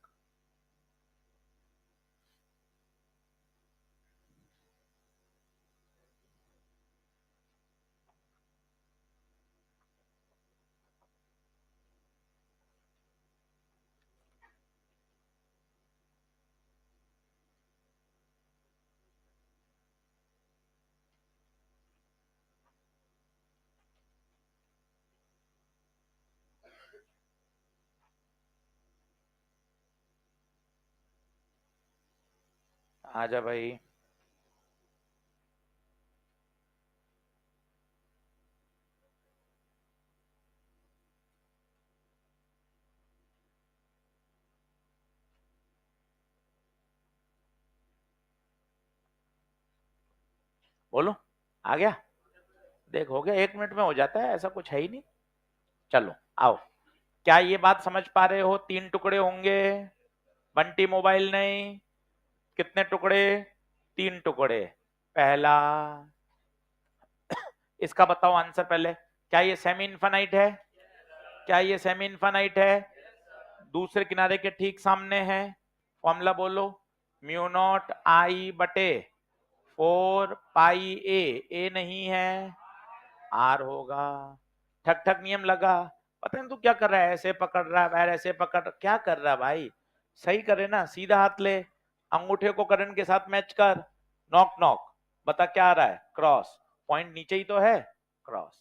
आजा भाई। बोलो, आ गया? देख, हो गया, 1 मिनट में हो जाता है, ऐसा कुछ है ही नहीं। चलो आओ। क्या ये बात समझ पा रहे हो? 3 टुकड़े होंगे, बंटी मोबाइल नहीं। कितने टुकड़े? 3 टुकड़े। पहला, इसका बताओ आंसर पहले। क्या ये सेमी इनफाइनाइट है? क्या ये सेमी इनफाइनाइट है? दूसरे किनारे के ठीक सामने है। फॉर्मूला बोलो। म्यू नॉट आई बटे 4 पाई ए। ए नहीं है, आर होगा। ठक ठक नियम लगा। पता नहीं तू क्या कर रहा है, ऐसे पकड़ रहा है पैर, ऐसे पकड़, क्या कर रहा है भाई? सही करे ना, सीधा हाथ ले, अंगूठे को करंट के साथ मैच कर। Knock knock. बता क्या आ रहा है? क्रॉस। पॉइंट नीचे ही तो है, क्रॉस।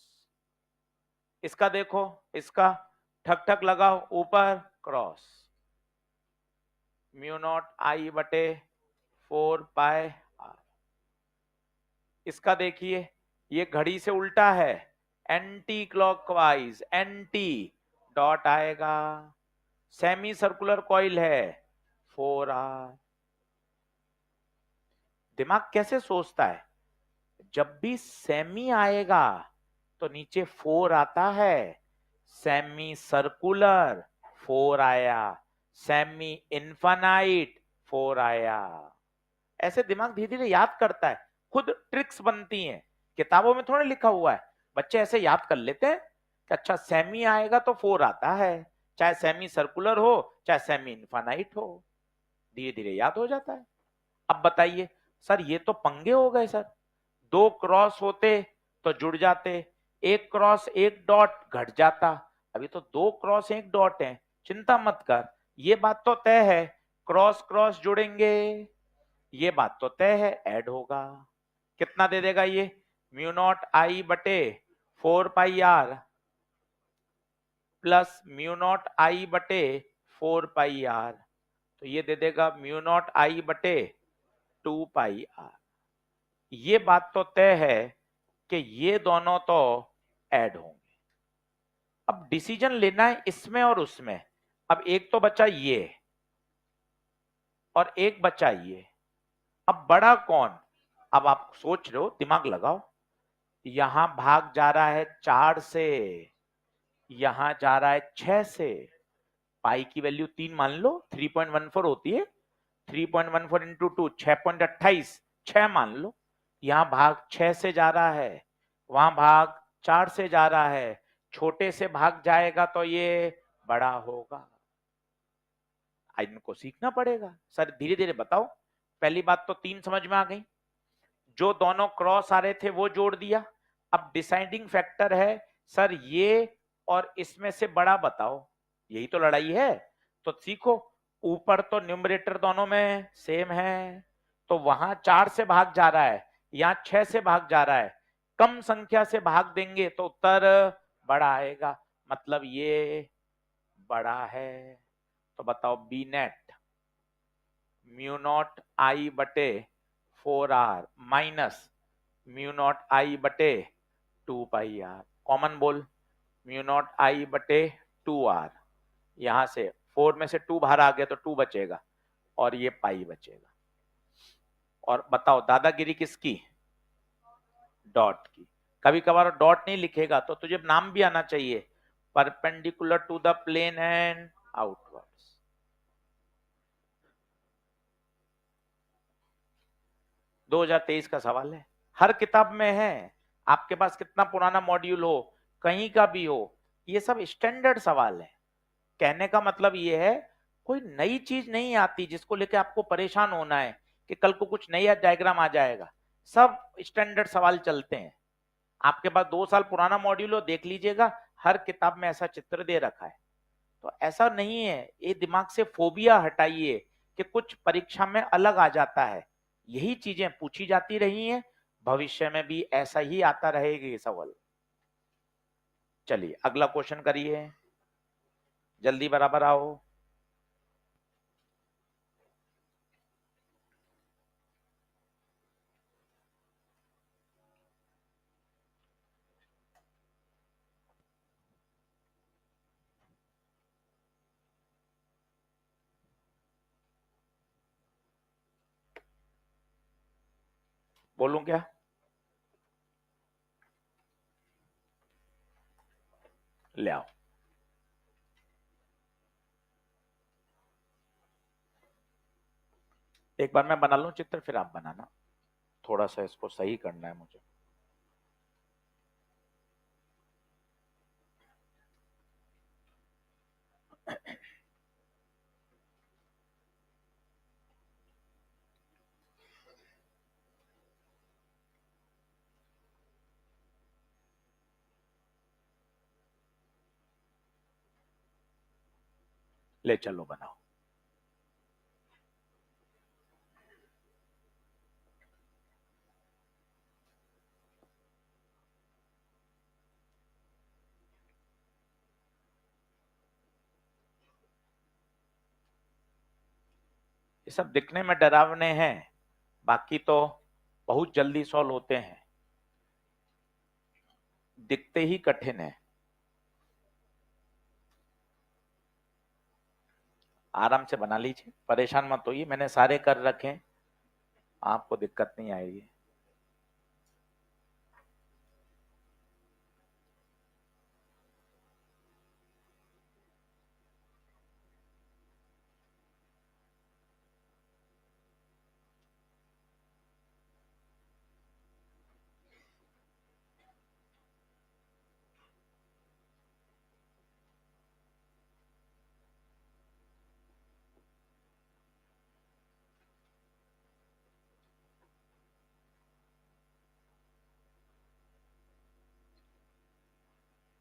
इसका देखो, इसका ठक ठक लगाओ, ऊपर क्रॉस। म्यू नॉट आई बटे 4 पाई आर। इसका देखिए, ये घड़ी से उल्टा है, एंटी क्लॉकवाइज, एंटी। डॉट आएगा। सेमी सर्कुलर कॉइल है, 4 आर। दिमाग कैसे सोचता है? जब भी सेमी आएगा तो नीचे 4 आता है। सेमी सर्कुलर 4 आया, सेमी इनफाइनाइट 4 आया। ऐसे दिमाग धीरे धीरे याद करता है, खुद ट्रिक्स बनती हैं, किताबों में थोड़ा लिखा हुआ है। बच्चे ऐसे याद कर लेते हैं कि अच्छा सेमी आएगा तो 4 आता है, चाहे सेमी सर्कुलर हो चाहे सेमी इनफाइनाइट हो। धीरे धीरे याद हो जाता है। अब बताइए सर, ये तो पंगे हो गए सर। 2 क्रॉस होते तो जुड़ जाते, 1 क्रॉस 1 डॉट घट जाता। अभी तो 2 क्रॉस 1 डॉट है, चिंता मत कर, ये बात तो तय है, क्रॉस क्रॉस जुड़ेंगे, ये बात तो तय है, ऐड होगा। कितना दे देगा ये? म्यू नॉट आई बटे 4 pi are plus mu naught आई बटे 4 पाई आर। तो ये दे देगा म्यू नॉट आई बटे 2 पाई आर। ये बात तो तय है कि ये दोनों तो ऐड होंगे। अब डिसीजन लेना है इसमें और उसमें। अब एक तो बचा ये और एक बचा ये। अब बड़ा कौन? अब आप सोच रहे हो, दिमाग लगाओ। यहां भाग जा रहा है 4 से, यहां जा रहा है 6 से। पाई की वैल्यू 3 मान लो, 3.14 होती है। 3.14 इंटू 2 6.28, 6 मान लो। यहां भाग 6 से जा रहा है, वहां भाग 4 से जा रहा है। छोटे से भाग जाएगा तो ये बड़ा होगा। इनको सीखना पड़ेगा सर, धीरे धीरे बताओ। पहली बात तो 3 समझ में आ गई। जो दोनों क्रॉस आ रहे थे वो जोड़ दिया। अब डिसाइडिंग फैक्टर है सर ये और इसमें से बड़ा बताओ, यही तो लड़ाई है। तो सीखो, ऊपर तो न्यूमरेटर दोनों में सेम है, तो वहां 4 से भाग जा रहा है, यहां 6 से भाग जा रहा है। कम संख्या से भाग देंगे तो उत्तर बड़ा आएगा, मतलब ये बड़ा है। तो बताओ बी नेट म्यू नॉट आई बटे 4 आर माइनस म्यू नॉट आई बटे 2 पाई आर। कॉमन बोल, म्यू नॉट आई बटे 2 आर। यहां से 4 में से 2 बाहर आ गया तो 2 बचेगा और ये पाई बचेगा। और बताओ दादागिरी किसकी? डॉट की। कभी कभार डॉट नहीं लिखेगा तो तुझे नाम भी आना चाहिए, perpendicular to the plane and outwards. 2023 का सवाल है, हर किताब में है, आपके पास कितना पुराना मॉड्यूल हो, कहीं का भी हो, ये सब स्टैंडर्ड सवाल है। कहने का मतलब ये है कोई नई चीज नहीं आती जिसको लेके आपको परेशान होना है कि कल को कुछ नया डायग्राम आ जाएगा। सब स्टैंडर्ड सवाल चलते हैं। आपके पास 2 साल पुराना मॉड्यूल हो, देख लीजिएगा, हर किताब में ऐसा चित्र दे रखा है। तो ऐसा नहीं है, ये दिमाग से फोबिया हटाइए कि कुछ परीक्षा में अलग आ जाता है। यही चीजें पूछी जाती रही हैं, भविष्य में भी ऐसा ही आता रहेगा ये सवाल। चलिए अगला क्वेश्चन करिए, जल्दी बराबर आओ। बोलूं क्या? ले आओ। एक बार मैं बना लूं चित्र, फिर आप बनाना। थोड़ा सा इसको सही करना है मुझे। ले चलो बनाओ। ये सब दिखने में डरावने हैं, बाकी तो बहुत जल्दी सॉल्व होते हैं, दिखते ही कठिन है। आराम से बना लीजिए, परेशान मत होइए, मैंने सारे कर रखे हैं, आपको दिक्कत नहीं आएगी।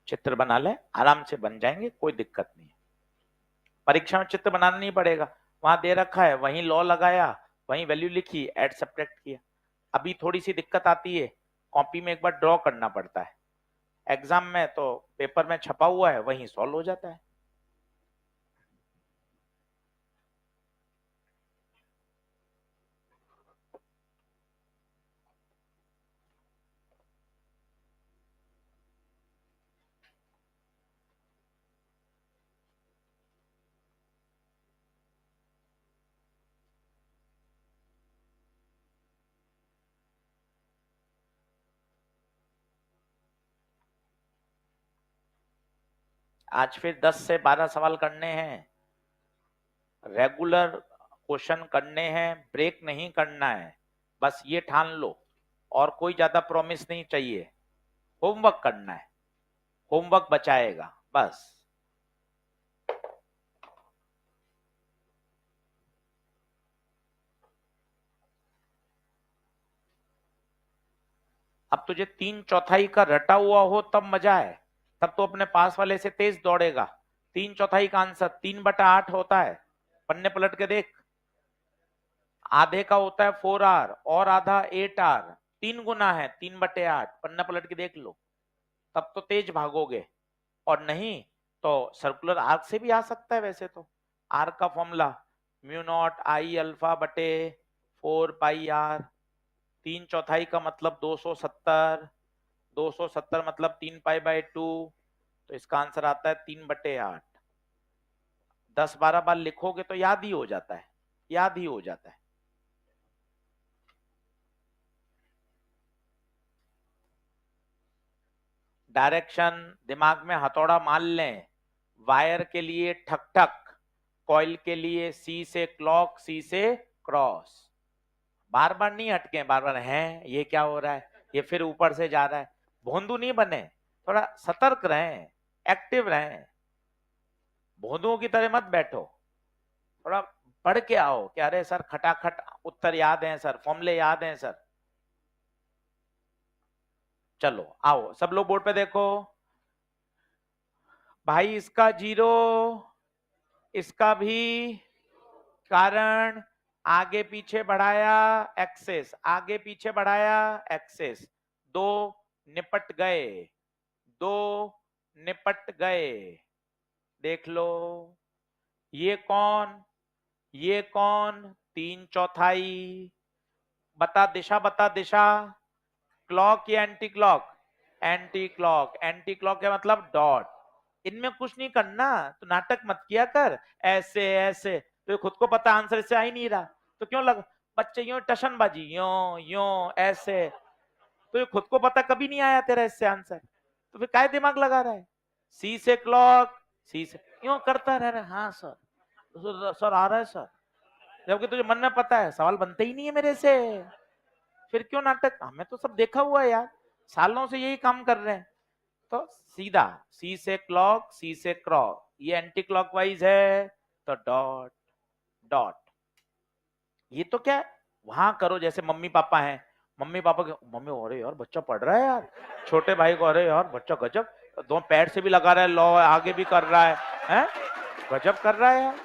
चित्र बना ले, आराम से बन जाएंगे, कोई दिक्कत नहीं है। परीक्षा में चित्र बनाना नहीं पड़ेगा, वहां दे रखा है, वहीं लॉ लगाया, वहीं वैल्यू लिखी, ऐड सब्ट्रैक्ट किया। अभी थोड़ी सी दिक्कत आती है, कॉपी में एक बार ड्रॉ करना पड़ता है, एग्जाम में तो पेपर में छपा हुआ है, वहीं सॉल्व हो जाता है। आज फिर 10 से 12 सवाल करने हैं, रेगुलर क्वेश्चन करने हैं, ब्रेक नहीं करना है, बस ये ठान लो। और कोई ज्यादा प्रॉमिस नहीं चाहिए, होमवर्क करना है, होमवर्क बचाएगा बस। अब तुझे 3/4 का रटा हुआ हो तब मजा है, तब तो अपने पास वाले से तेज दौड़ेगा। 3/4 का आंसर 3/8 होता है, पन्ने पलट के देख। आधे का होता है 4R और आधा 8R, 3 गुना है 3/8, पन्ना पलट के देख लो, तब तो तेज भागोगे। और नहीं तो सर्कुलर आर्क से भी आ सकता है। वैसे तो आर्क का formula mu naught I alpha बटे 4πr, 3/4 का मतलब 270, 270 मतलब 3π/2, तो इसका आंसर आता है 3/8। 10-12 बार लिखोगे तो याद ही हो जाता है, याद ही हो जाता है। डायरेक्शन दिमाग में हथौड़ा मान लें, वायर के लिए ठक ठक, कॉइल के लिए सी से क्लॉक, सी से क्रॉस। बार बार नहीं अटके, बार बार हैं ये क्या हो रहा है, ये फिर ऊपर से जा रहा है, भोंदू नहीं बने, थोड़ा सतर्क रहें, एक्टिव रहें, भोंदुओं की तरह मत बैठो, थोड़ा पढ़ के आओ कि अरे सर खटाखट उत्तर याद है सर, फॉर्मूले याद हैं सर। चलो आओ सब लोग बोर्ड पे देखो भाई, इसका 0, इसका भी, कारण आगे पीछे बढ़ाया एक्सेस, आगे पीछे बढ़ाया एक्सेस, दो निपट गए, दो निपट गए। देख लो ये कौन, ये कौन, 3/4, बता दिशा, बता दिशा, क्लॉक या anti clock, anti clock, anti clock का मतलब डॉट। इनमें कुछ नहीं करना, तो नाटक मत किया कर, ऐसे ऐसे तो खुद को पता आंसर इससे आ ही नहीं रहा, तो क्यों लग बच्चे यूं टशनबाजी, यो यो ऐसे, तो ये खुद को पता कभी नहीं आया तेरा इससे आंसर, तो फिर काय दिमाग लगा रहा है। सी से क्लॉक, सी से यूं करता रह रहा है, हाँ सर, सर आ रहा है सर, जबकि तुझे मन में पता है सवाल बनते ही नहीं है मेरे से, फिर क्यों नाटक, हमें तो सब देखा हुआ है यार, सालों से यही काम कर रहे हैं। तो सीधा सी से क्लॉक, सी से क्रॉस, ये एंटी क्लॉकवाइज है तो डॉट डॉट। ये तो क्या वहां करो जैसे मम्मी पापा हैं, मम्मी पापा के मम्मी, अरे यार बच्चा पढ़ रहा है यार, छोटे भाई को अरे यार बच्चा गजब, दो पैर से भी लगा रहा है लॉ, आगे भी कर रहा है गजब कर रहा है यार।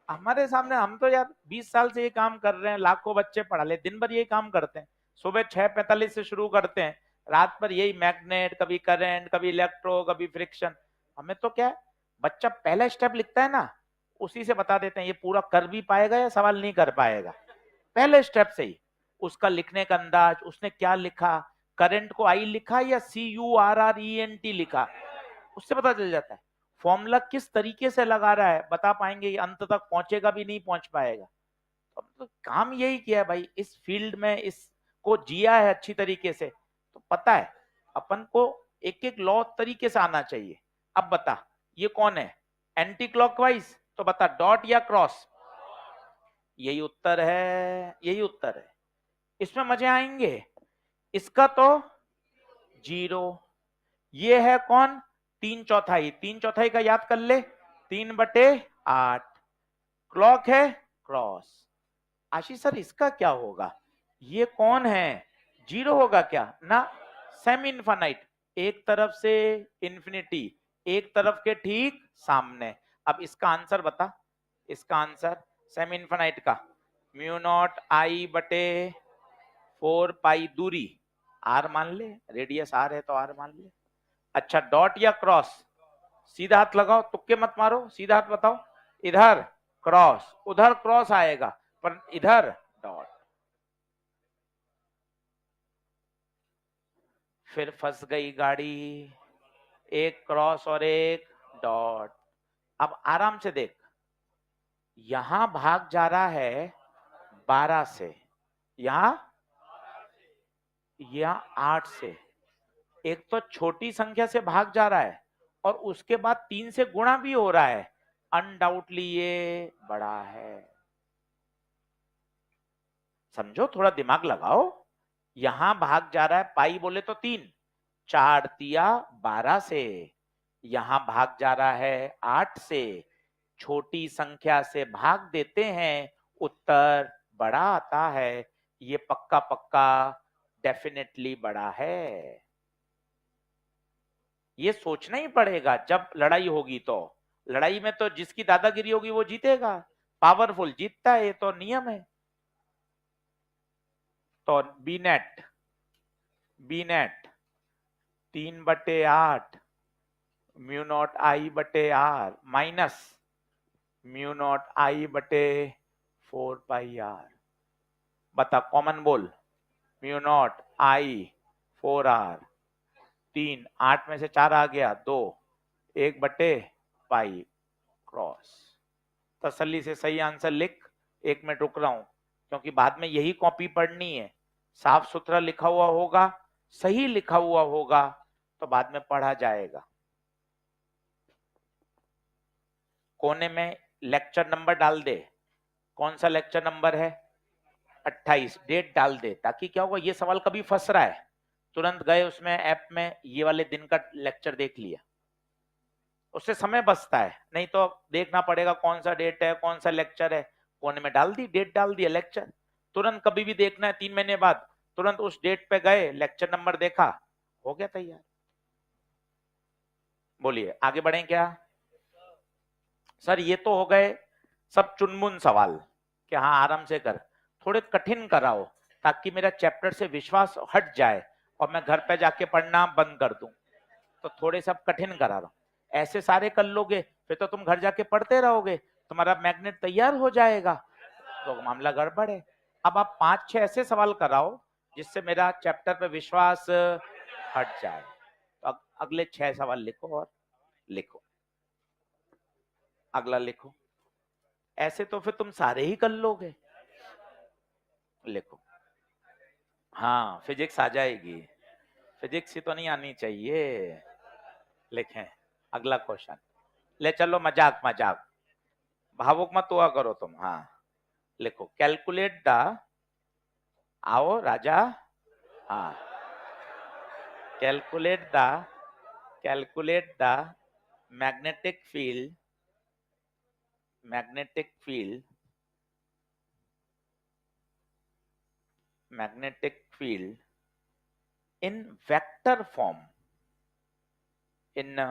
हमारे सामने हम तो यार 20 साल से ये काम कर रहे हैं, लाखों बच्चे पढ़ा ले, दिन भर यही काम करते हैं, सुबह 6:45 से शुरू करते हैं, रात भर यही मैग्नेट, कभी करंट, कभी इलेक्ट्रो, कभी फ्रिक्शन। हमें तो क्या है, बच्चा पहला स्टेप लिखता है ना, उसी से बता देते हैं ये पूरा कर भी पाएगा या सवाल नहीं कर पाएगा, पहले स्टेप से ही उसका लिखने का अंदाज, उसने क्या लिखा, करंट को आई लिखा या CURRENT लिखा, उससे पता चल जाता है। फॉर्मूला किस तरीके से लगा रहा है बता पाएंगे, ये अंत तक पहुंचेगा भी नहीं पहुंच पाएगा। तो काम यही किया है भाई, इस फील्ड में इसको जिया है अच्छी तरीके से, तो पता है अपन को एक एक लॉ तरीके से आना चाहिए। अब बता ये कौन है, एंटी क्लॉकवाइज, तो बता डॉट या क्रॉस, यही उत्तर है, यही उत्तर है, इसमें मजे आएंगे। इसका तो 0, ये है कौन, 3/4, 3/4 का याद कर ले, 3/8, क्लॉक है क्रॉस। आशीष सर इसका क्या होगा, ये कौन है, 0 होगा क्या ना, सेमी इनफाइनाइट, एक तरफ से इंफिनिटी, एक तरफ के ठीक सामने। अब इसका आंसर बता, इसका आंसर सेमी इनफाइनाइट का μ0I/4 पाई दूरी, आर मान ले, रेडियस आर है तो आर मान ले। अच्छा डॉट या क्रॉस, सीधा हाथ लगाओ, तुक्के मत मारो, सीधा हाथ बताओ, इधर क्रॉस उधर क्रॉस आएगा, पर इधर डॉट, फिर फंस गई गाड़ी, एक क्रॉस और एक डॉट। अब आराम से देख, यहां भाग जा रहा है 12 से, यहां 8 से, एक तो छोटी संख्या से भाग जा रहा है और उसके बाद 3 से गुणा भी हो रहा है, अनडाउटली ये बड़ा है। समझो, थोड़ा दिमाग लगाओ, यहां भाग जा रहा है, पाई बोले तो 3, 4 तिया 12 से, यहां भाग जा रहा है 8 से, छोटी संख्या से भाग देते हैं, उत्तर बड़ा आता है, ये पक्का पक्का डेफिनेटली बड़ा है। ये सोचना ही पड़ेगा, जब लड़ाई होगी तो, लड़ाई में तो जिसकी दादागिरी होगी वो जीतेगा, पावरफुल जीतता है, ये तो नियम है। तो B net 3/8 μ0I/r minus μ0I/4 pi r, बता कॉमन बोल, μ0I/4r, 3, 8 में से 4 आ गया, 2, 1/पाई क्रॉस। तसल्ली से सही आंसर लिख, 1 मिनट रुक रहा हूं क्योंकि बाद में यही कॉपी पढ़नी है, साफ सुथरा लिखा हुआ होगा, सही लिखा हुआ होगा तो बाद में पढ़ा जाएगा। कोने में लेक्चर नंबर डाल दे, कौन सा लेक्चर नंबर है, 28 डेट डाल दे, ताकि क्या होगा, ये सवाल कभी फंस रहा है तुरंत गए उसमें ऐप में, ये वाले दिन का लेक्चर देख लिया, उससे समय बचता है। नहीं तो देखना पड़ेगा कौन सा डेट है, कौन सा लेक्चर है, कोने में डाल दी, डेट डाल दिया लेक्चर, तुरंत कभी भी देखना है 3 महीने बाद, तुरंत उस डेट पे गए, लेक्चर नंबर देखा, हो गया तैयार। बोलिए आगे बढ़े क्या? सर ये तो हो गए सब चुनमुन सवाल कि हाँ आराम से कर, थोड़े कठिन कराओ ताकि मेरा चैप्टर से विश्वास हट जाए और मैं घर पे जाके पढ़ना बंद कर दूं। तो थोड़े सब कठिन करा रहा हूं, ऐसे सारे कर लोगे फिर तो तुम घर जाके पढ़ते रहोगे, तुम्हारा मैग्नेट तैयार हो जाएगा, तो मामला गड़बड़ है। अब आप 5-6 ऐसे सवाल कराओ जिससे मेरा चैप्टर पे विश्वास हट जाए। तो अगले 6 सवाल लिखो और लिखो, अगला लिखो, ऐसे तो फिर तुम सारे ही कर लोगे। लिखो, हाँ फिजिक्स आ जाएगी, फिजिक्स ही तो नहीं आनी चाहिए। लिखें अगला क्वेश्चन, ले चलो मजाक मजाक, भावुक मत हुआ करो तुम। हाँ लिखो, कैलकुलेट द, आओ राजा, हाँ calculate the, calculate the magnetic field, magnetic field, magnetic field in vector form, in a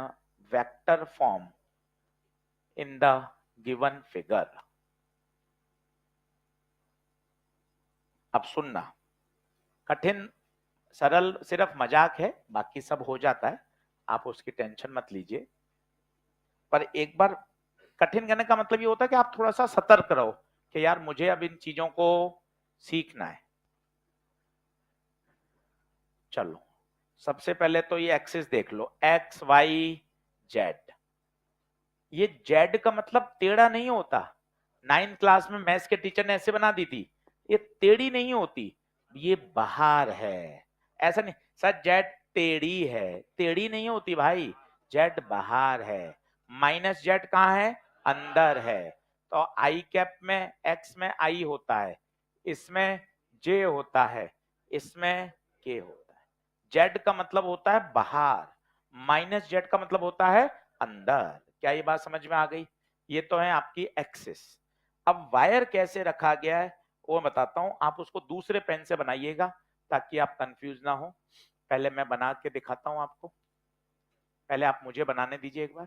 vector form in the given figure। अब सुनना, कठिन सरल सिर्फ मजाक है, बाकी सब हो जाता है, आप उसकी टेंशन मत लीजिए। पर एक बार कठिन करने का मतलब ये होता है कि आप थोड़ा सा सतर्क रहो कि यार मुझे अब इन चीजों को सीखना है। चलो सबसे पहले तो ये एक्सिस देख लो, एक्स वाई जेड। ये जेड का मतलब टेढ़ा नहीं होता, 9th क्लास में मैथ्स के टीचर ने ऐसे बना दी थी, ये टेढ़ी नहीं होती, ये बाहर है, ऐसा नहीं सर जेड टेढ़ी है, टेढ़ी नहीं होती भाई, जेड बाहर है। माइनस जेड कहाँ है? अंदर है। तो आई कैप में एक्स में आई होता है, इसमें जे होता है, इसमें के होता है। जेड का मतलब होता है बाहर, माइनस जेड का मतलब होता है अंदर। क्या ये बात समझ में आ गई? ये तो है आपकी एक्सिस। अब वायर कैसे रखा गया है वो बताता हूं, आप उसको दूसरे पेन से बनाइएगा ताकि आप कंफ्यूज ना हो। पहले मैं बना के दिखाता हूं आपको, पहले आप मुझे बनाने दीजिए एक बार।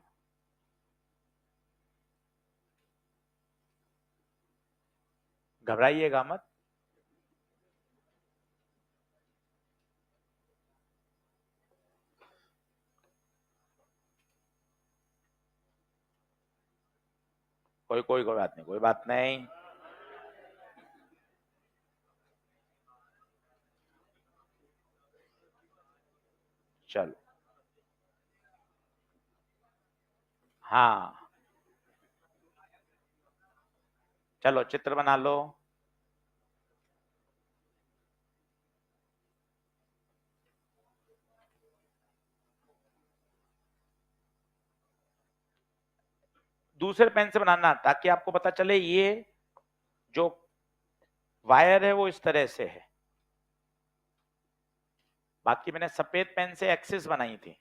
घबराइएगा मत, कोई कोई कोई बात नहीं, कोई बात नहीं। चलो हाँ, चलो चित्र बना लो। दूसरे पेन से बनाना ताकि आपको पता चले ये जो वायर है वो इस तरह से है। बाकी मैंने सफेद पेन से एक्सिस बनाई थी।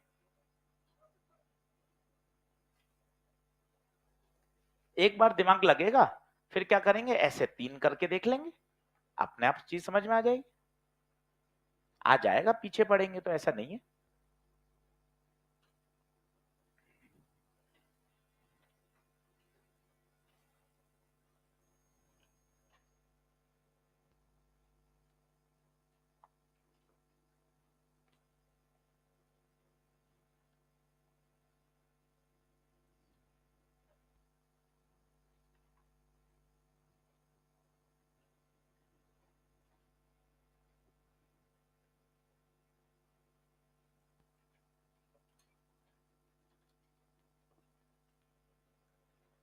एक बार दिमाग लगेगा, फिर क्या करेंगे, ऐसे 3 करके देख लेंगे, अपने आप चीज समझ में आ जाएगी, आ जाएगा, पीछे पड़ेंगे तो ऐसा नहीं है।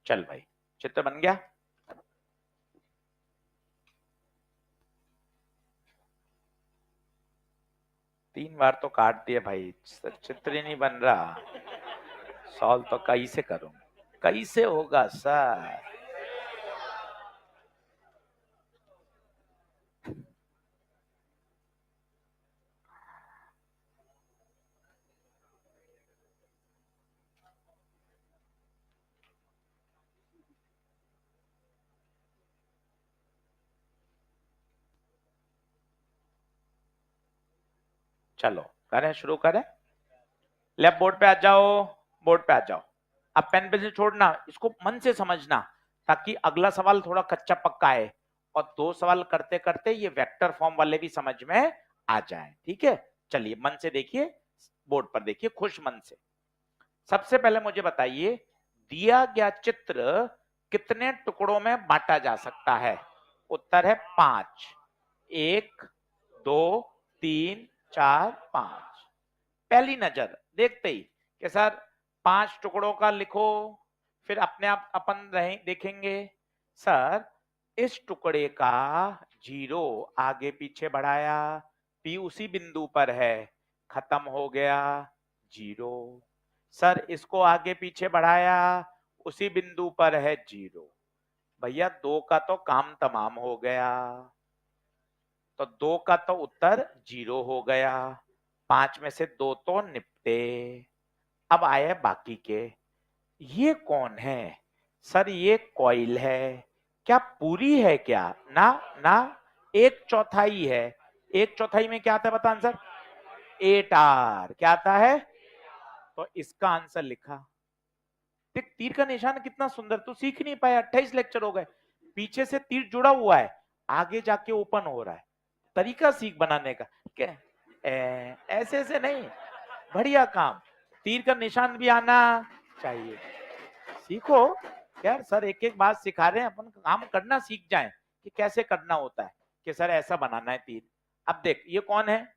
चल भाई चित्र बन गया। तीन बार तो काट दिए भाई, चित्र ही नहीं बन रहा, सॉल्व तो कैसे करूं, कैसे होगा सर? चलो करें, शुरू करें। लेफ्ट बोर्ड पे आ जाओ, बोर्ड पे आ जाओ। अब पेन पेंसिल छोड़ना, इसको मन से समझना ताकि अगला सवाल थोड़ा कच्चा पक्का है और 2 सवाल करते करते ये वेक्टर फॉर्म वाले भी समझ में आ जाए। ठीक है, चलिए मन से देखिए, बोर्ड पर देखिए खुश मन से। सबसे पहले मुझे बताइए, दिया गया चित्र कितने टुकड़ों में बांटा जा सकता है? उत्तर है 5। 1 2 3 4 5। पहली नजर देखते ही कि सर 5 टुकड़ों का लिखो, फिर अपने आप अपन रहे देखेंगे सर इस टुकड़े का 0 आगे पीछे बढ़ाया, पी उसी बिंदु पर है, खत्म हो गया 0। सर इसको आगे पीछे बढ़ाया, उसी बिंदु पर है 0। भैया 2 का तो काम तमाम हो गया, तो 2 का तो उत्तर 0 हो गया। 5 में से 2 तो निपटे। अब आए बाकी के। ये कौन है? सर ये कॉइल है। क्या पूरी है क्या? ना ना, 1/4 है। 1/4 में क्या आता है बता आंसर? 8R। क्या आता है? तो इसका आंसर लिखा। देख तीर का निशान कितना सुंदर, तू सीख नहीं पाया, 28 लेक्चर हो गए, पीछे से तीर जुड़ा हुआ है, आगे जाके ओपन हो रहा है। तरीका सीख बनाने का। क्या ऐसे ऐसे नहीं, बढ़िया काम। तीर का निशान भी आना चाहिए, सीखो यार। सर एक एक बात सिखा रहे हैं, अपन काम करना सीख जाएं कि कैसे करना होता है, कि सर ऐसा बनाना है तीर। अब देख ये कौन है?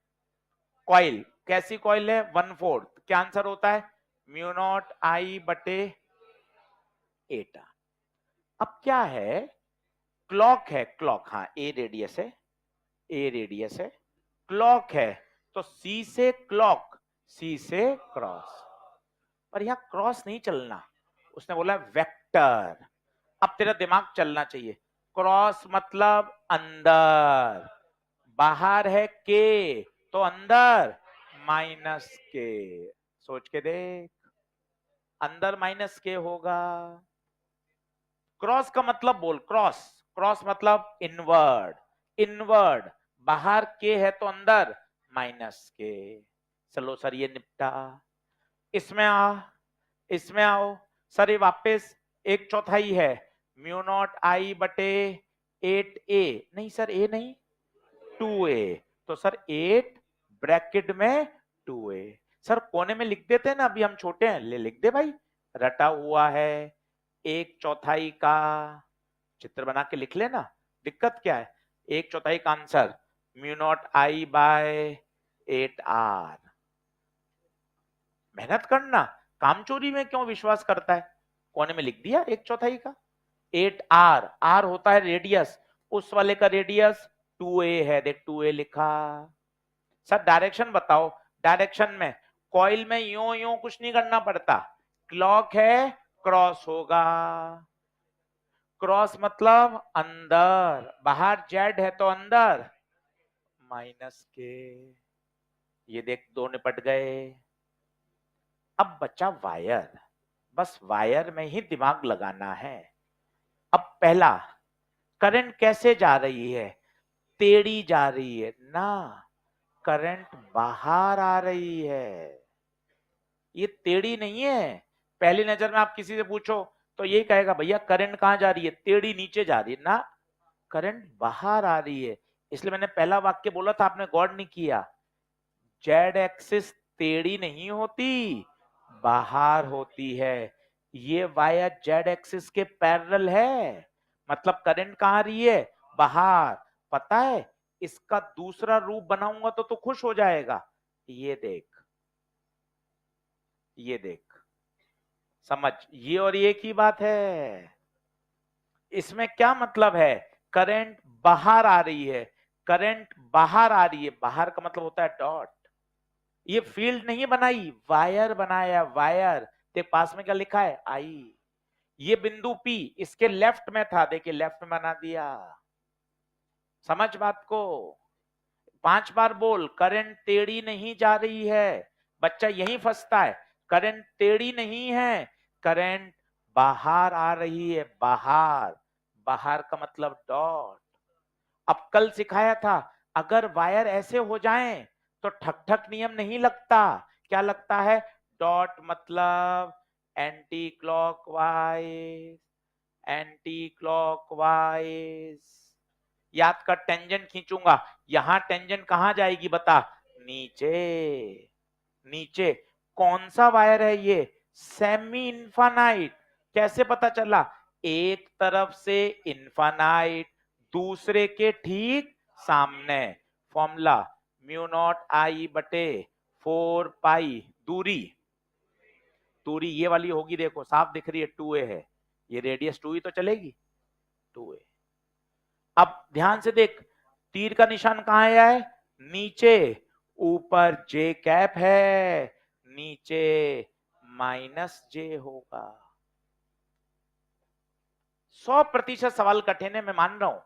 कॉइल। कैसी कॉइल है? 1/4। क्या आंसर होता है? μ0I/8R। अब क्या है? क्लॉक है, क्लॉक। हाँ ए रेडियस है, ए रेडियस है, क्लॉक है, तो सी से क्लॉक, सी से क्रॉस। पर यहां क्रॉस नहीं चलना, उसने बोला वेक्टर। अब तेरा दिमाग चलना चाहिए। क्रॉस मतलब अंदर, बाहर है के तो अंदर -के। सोच के देख, अंदर -के होगा। क्रॉस का मतलब बोल, क्रॉस। क्रॉस मतलब इनवर्ड, इनवर्ड। बाहर के है तो अंदर -के। चलो सर ये निपटा। इसमें आ, इसमें आओ। सर ये वापस 1/4 है, μ0I/8A। नहीं सर ए नहीं, 2A। तो सर 8 ब्रैकेट में 2A। सर कोने में लिख देते हैं ना, अभी हम छोटे हैं, ले लिख दे भाई। रटा हुआ है 1/4 का चित्र बना के लिख लेना, दिक्कत क्या है? 1/4 का आंसर μ0I/8R। मेहनत करना, कामचोरी में क्यों विश्वास करता है? कोने में लिख दिया 1/4 का। 8R, R होता है रेडियस, उस वाले का रेडियस 2A है, देख 2A लिखा। सर डायरेक्शन बताओ। डायरेक्शन में कॉइल में यूं यूं कुछ नहीं करना पड़ता, क्लॉक है क्रॉस होगा। क्रॉस मतलब अंदर, बाहर जेड है तो अंदर -के। ये देख 2 निपट गए। अब बचा वायर, बस वायर में ही दिमाग लगाना है। अब पहला, करंट कैसे जा रही है? टेढ़ी जा रही है ना, करंट बाहर आ रही है, ये टेढ़ी नहीं है। पहली नजर में आप किसी से पूछो तो यही कहेगा भैया करंट कहां जा रही है? टेढ़ी नीचे जा रही है ना, करंट बाहर आ रही है। इसलिए मैंने पहला वाक्य बोला था, आपने गौर नहीं किया। जेड एक्सिस टेढ़ी नहीं होती, बाहर होती है। ये वायर जेड एक्सिस के पैरेलल है, मतलब करंट कहां आ रही है? बाहर। पता है इसका दूसरा रूप बनाऊंगा तो खुश हो जाएगा। ये देख, ये देख, समझ, ये और ये की बात है। इसमें क्या मतलब है? करंट बाहर आ रही है, करंट बाहर आ रही है, बाहर का मतलब होता है डॉट। ये फील्ड नहीं बनाई, वायर बनाया, वायर। देख पास में क्या लिखा है? आई। ये बिंदु पी इसके लेफ्ट में था, देखिए लेफ्ट में बना दिया। समझ बात को। 5 बार बोल, करंट टेढ़ी नहीं जा रही है। बच्चा यही फंसता है, करंट टेढ़ी नहीं है, करंट बाहर आ रही है, बाहर। बाहर का मतलब डॉट। अब कल सिखाया था, अगर वायर ऐसे हो जाएं तो ठक ठक नियम नहीं लगता, क्या लगता है? डॉट मतलब एंटी क्लॉकवाइज, एंटी क्लॉकवाइज। याद कर, टेंजेंट खींचूंगा, यहां टेंजेंट कहां जाएगी बता? नीचे, नीचे। कौन सा वायर है ये? Semi infinite. कैसे पता चला? एक तरफ से इनफानाइट, दूसरे के ठीक सामने। फॉर्मूला म्यू नॉट आई बटे 4 पाई, दूरी, दूरी ये वाली होगी, देखो साफ दिख रही है, 2a है, ये रेडियस 2 ही तो चलेगी, 2a। अब ध्यान से देख, तीर का निशान कहां आया है? नीचे। ऊपर जे कैप है, नीचे माइनस जे होगा। 100% सवाल कठिन है, मैं मान रहा हूं,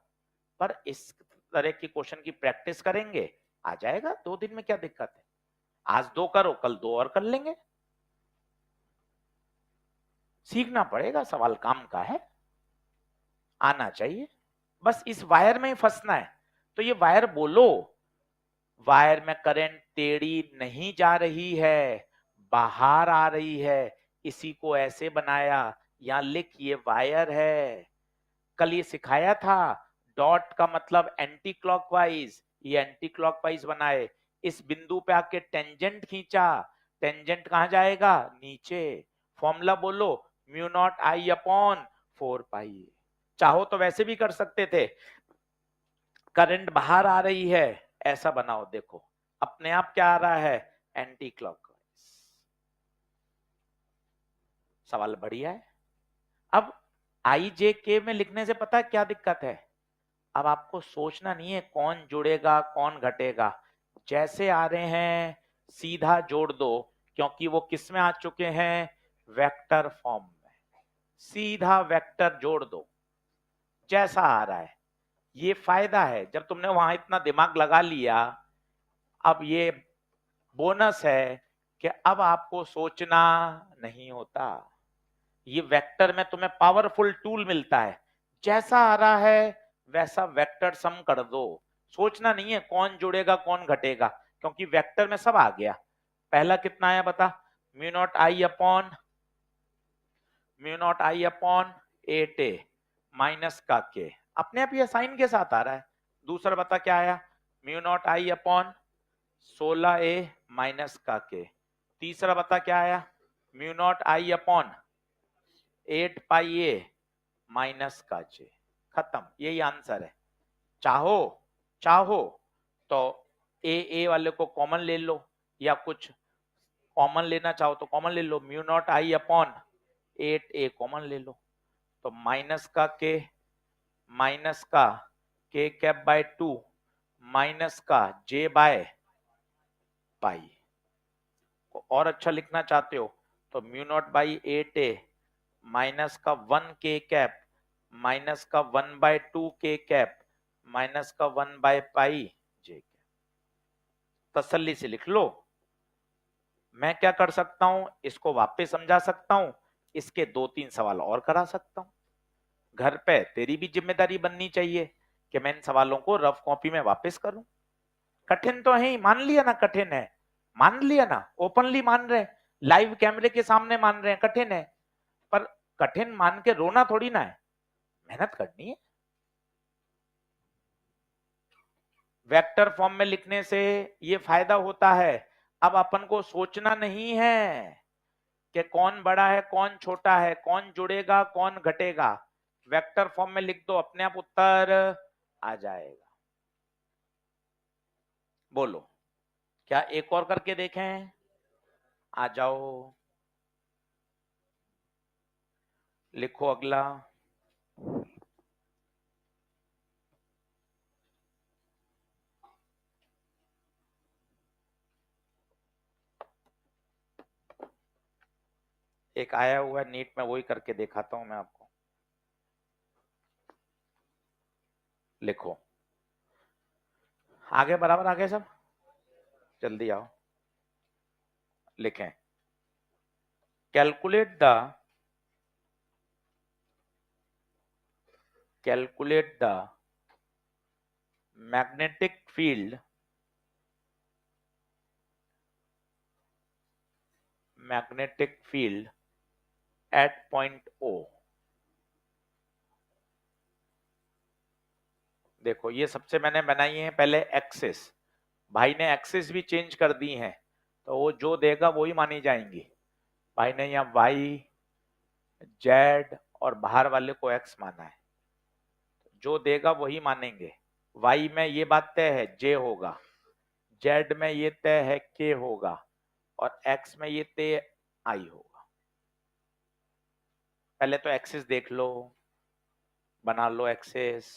पर इस तरह की क्वेश्चन की प्रैक्टिस करेंगे, आ जाएगा 2 दिन में, क्या दिक्कत है? आज 2 करो, कल 2 और कर लेंगे। सीखना पड़ेगा, सवाल काम का है, आना चाहिए। बस इस वायर में ही फंसना है। तो ये वायर बोलो, वायर में करंट टेढ़ी नहीं जा रही है, बाहर आ रही है, इसी को ऐसे बनाया, यहां लिख ये वायर है। कल ये सिखाया था, डॉट का मतलब एंटी क्लॉकवाइज, ये एंटी क्लॉकवाइज बनाए, इस बिंदु पे आके टेंजेंट खींचा, टेंजेंट कहां जाएगा? नीचे। फॉर्मूला बोलो, म्यू नॉट आई अपॉन 4 पाई। चाहो तो वैसे भी कर सकते थे, करंट बाहर आ रही है, ऐसा बनाओ, देखो अपने आप क्या आ रहा है? Anti clockwise. सवाल बढ़िया है। अब आई जे के में लिखने से पता है क्या दिक्कत है? अब आपको सोचना नहीं है कौन जुड़ेगा कौन घटेगा, जैसे आ रहे हैं सीधा जोड़ दो, क्योंकि वो किस में आ चुके हैं? वेक्टर फॉर्म में। सीधा वेक्टर जोड़ दो, जैसा आ रहा है। ये फायदा है, जब तुमने वहां इतना दिमाग लगा लिया, अब ये बोनस है कि अब आपको सोचना नहीं होता। ये वेक्टर में तुम्हें पावरफुल टूल मिलता है, जैसा आ रहा है वैसा वेक्टर सम कर दो। सोचना नहीं है कौन जुड़ेगा कौन घटेगा, क्योंकि वेक्टर में सब आ गया। पहला कितना आया बता? Mu naught I upon, mu naught I upon 8a minus का के, अपने आप ये साइन के साथ आ रहा है। दूसरा बता क्या आया? Mu naught I upon 16a minus का के। तीसरा बता क्या आया? Mu naught I upon 8 pi a minus का जे। खत्म, यही आंसर है। चाहो, चाहो तो ए वाले को कॉमन ले लो, या कुछ कॉमन लेना चाहो तो कॉमन ले लो, mu naught I upon 8a common ले लो, तो माइनस का के कैप बाय 2 माइनस का जे बाय पाई। और अच्छा लिखना चाहते हो तो mu naught by 8a minus का 1 के कैप माइनस का 1/2 के कैप माइनस का 1/पाई जे कैप। तसल्ली से लिख लो। मैं क्या कर सकता हूं, इसको वापस समझा सकता हूं, इसके 2-3 सवाल और करा सकता हूं। घर पे तेरी भी जिम्मेदारी बननी चाहिए कि मैं इन सवालों को रफ कॉपी में वापस करूं। कठिन तो है ही, मान लिया ना कठिन है, मान लिया ना, ओपनली मान रहे, लाइव कैमरे के सामने मान रहे हैं कठिन है, पर कठिन मान के रोना थोड़ी ना है, मेहनत करनी है। वेक्टर फॉर्म में लिखने से ये फायदा होता है, अब अपन को सोचना नहीं है कि कौन बड़ा है कौन छोटा है, कौन जुड़ेगा कौन घटेगा। वेक्टर फॉर्म में लिख दो, अपने आप उत्तर आ जाएगा। बोलो, क्या एक और करके देखें? आ जाओ, लिखो अगला। एक आया हुआ है नीट में, वही करके दिखाता हूं मैं आपको। लिखो, आगे बराबर आगे सब, जल्दी आओ। लिखें, calculate the magnetic field magnetic field eight point O। देखो ये सबसे मैंने बनाई है पहले एक्सिस, भाई ने एक्सिस भी चेंज कर दी है, तो वो जो देगा वही मानी जाएंगी। भाई ने यहाँ वाई, जेड और बाहर वाले को एक्स माना है, जो देगा वही मानेंगे। वाई में ये बात तय है जे होगा, जेड में ये तय है के होगा, और एक्स में ये तय आई होगा। पहले तो एक्सिस देख लो, बना लो एक्सिस।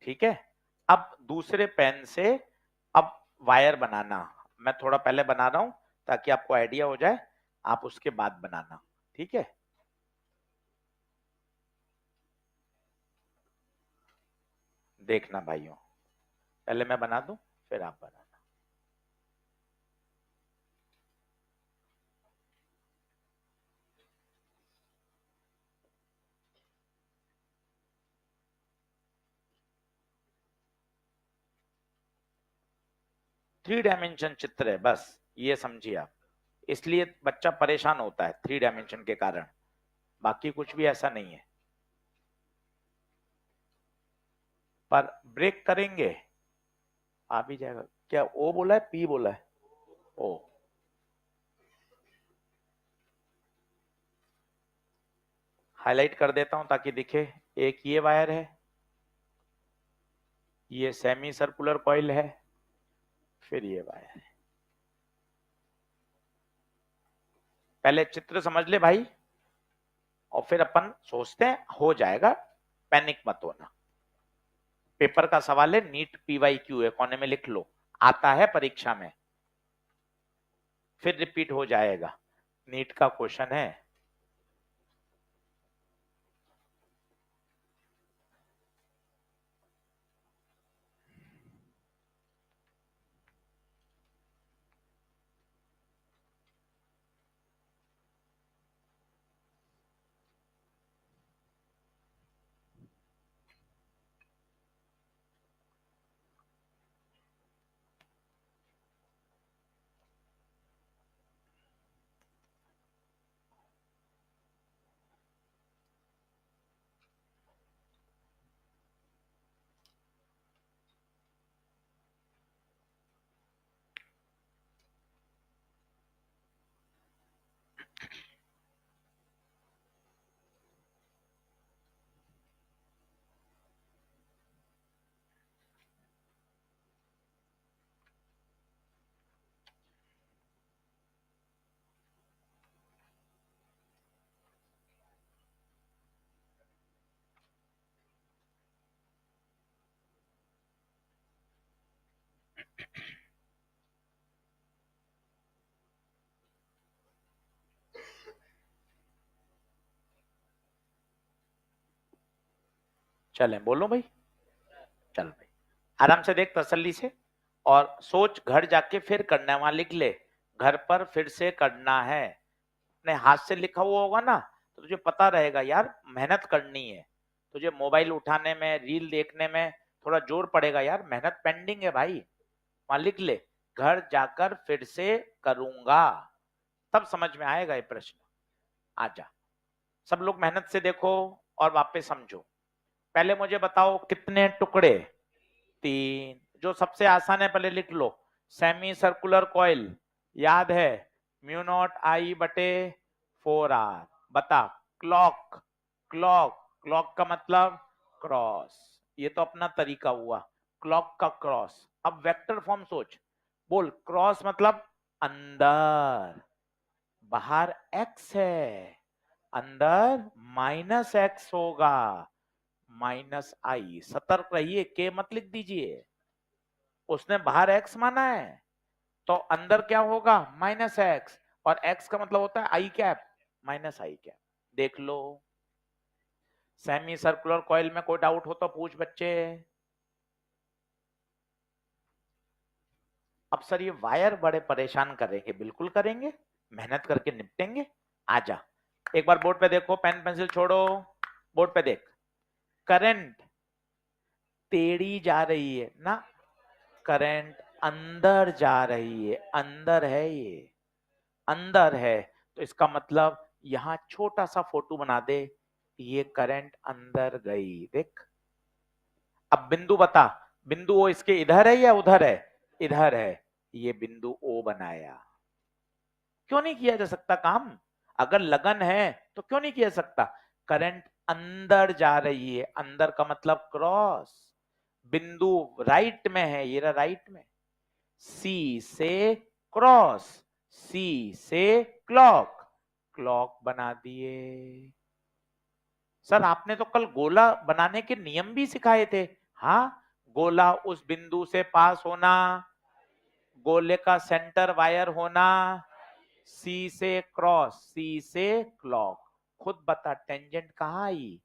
ठीक है, अब दूसरे पेन से अब वायर बनाना, मैं थोड़ा पहले बना रहा हूं ताकि आपको आइडिया हो जाए, आप उसके बाद बनाना। ठीक है, देखना भाइयों, पहले मैं बना दूं फिर आप बनाना। थ्री डायमेंशन चित्र है, बस ये समझिए आप, इसलिए बच्चा परेशान होता है थ्री डायमेंशन के कारण, बाकी कुछ भी ऐसा नहीं है। पर ब्रेक करेंगे आ भी जाएगा। क्या ओ बोला है पी बोला है? ओ, हाईलाइट कर देता हूं ताकि दिखे। एक ये वायर है, ये सेमी सर्कुलर कॉइल है, फिर ये वायर है। पहले चित्र समझ ले भाई, और फिर अपन सोचते हैं हो जाएगा, पैनिक मत होना। पेपर का सवाल है, नीट PYQ है, कोने में लिख लो, आता है परीक्षा में, फिर रिपीट हो जाएगा, नीट का क्वेश्चन है। चलें बोलो भाई, चल भाई, आराम से देख तसल्ली से, और सोच घर जाके फिर करना है, वहां लिख ले, घर पर फिर से करना है। अपने हाथ से लिखा हुआ होगा ना, तो तुझे पता रहेगा यार मेहनत करनी है, तुझे मोबाइल उठाने में, रील देखने में थोड़ा जोर पड़ेगा यार, मेहनत पेंडिंग है भाई। वहां लिख ले, घर जाकर फिर से करूंगा, तब समझ में आएगा ये प्रश्न। आजा, सब लोग मेहनत से देखो और वापस समझो। पहले मुझे बताओ कितने टुकड़े? 3। जो सबसे आसान है पहले लिख लो, सेमी सर्कुलर कॉइल, याद है, म्यू नॉट आई बटे 4R। बता, क्लॉक, क्लॉक, क्लॉक का मतलब क्रॉस, ये तो अपना तरीका हुआ, क्लॉक का क्रॉस। अब वेक्टर फॉर्म सोच, बोल क्रॉस मतलब अंदर, बाहर x है, अंदर -x होगा, -i। सतर्क रहिए, के मत लिख दीजिए, उसने बाहर x माना है, तो अंदर क्या होगा -x, और x का मतलब होता है आई कैप, -i कैप। देख लो, सेमी सर्कुलर कॉइल में कोई डाउट हो तो पूछ बच्चे। अब सर ये वायर बड़े परेशान करेंगे, बिल्कुल करेंगे, मेहनत करके निपटेंगे। आजा, एक बार बोर्ड पे देखो, पेन पेंसिल छोड़ो, बोर्ड पे देख। करंट टेढ़ी जा रही है ना, करंट अंदर जा रही है, अंदर है, ये अंदर है, तो इसका मतलब यहां छोटा सा फोटो बना दे, ये करंट अंदर गई, देख। अब बिंदु बता, बिंदु ओ इसके इधर है या उधर है? इधर है, ये बिंदु ओ बनाया। क्यों नहीं किया जा सकता काम? अगर लगन है तो क्यों नहीं किया सकता? करंट अंदर जा रही है, अंदर का मतलब क्रॉस, बिंदु राइट में है, ये रहा राइट में, सी से क्रॉस, सी से क्लॉक, क्लॉक बना दिए। सर आपने तो कल गोला बनाने के नियम भी सिखाए थे। हाँ, गोला उस बिंदु से पास होना, गोले का सेंटर वायर होना, सी से क्रॉस, सी से क्लॉक। खुद बता टेंजेंट कहाँ आई?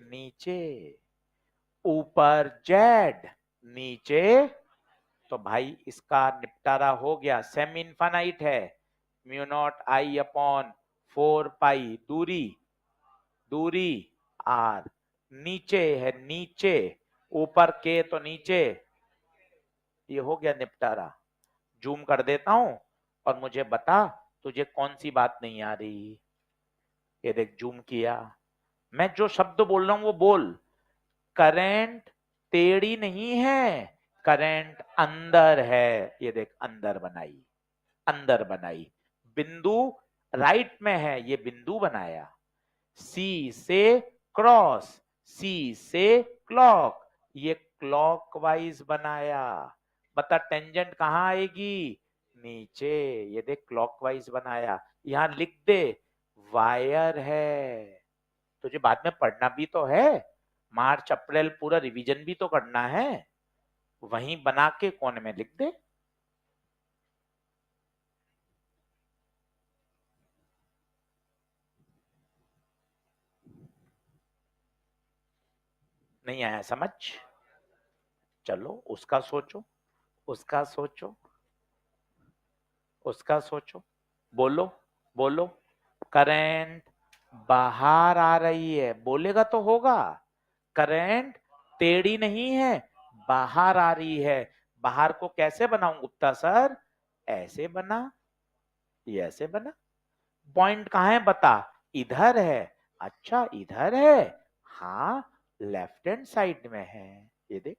नीचे। ऊपर जेड, नीचे, तो भाई इसका निपटारा हो गया। सेमी इनफाइनाइट है, म्यू नॉट आई अपॉन 4 पाई, दूरी, दूरी आर, नीचे है नीचे, ऊपर के तो नीचे, ये हो गया निपटारा। जूम कर देता हूं और मुझे बता तुझे कौन सी बात नहीं आ रही। ये देख जूम किया, मैं जो शब्द बोल रहा हूं वो बोल। करंट टेढ़ी नहीं है, करंट अंदर है, ये देख अंदर बनाई, अंदर बनाई, बिंदु राइट में है, ये बिंदु बनाया, सी से क्रॉस, सी से क्लॉक, ये क्लॉकवाइज बनाया। बता टेंजेंट कहां आएगी? नीचे, ये देख क्लॉकवाइज बनाया। यहां लिख दे वायर है, तुझे बाद में पढ़ना भी तो है, मार्च अप्रैल पूरा रिवीजन भी तो करना है, वहीं बना के कोने में लिख दे। नहीं आया समझ? चलो उसका सोचो, उसका सोचो, उसका सोचो, बोलो, बोलो। करंट बाहर आ रही है, बोलेगा तो होगा। करंट टेढ़ी नहीं है, बाहर आ रही है। बाहर को कैसे बनाऊं गुप्ता सर? ऐसे बना, ये ऐसे बना। पॉइंट कहां है बता? इधर है। अच्छा इधर है, हाँ लेफ्ट हैंड साइड में है, ये देख।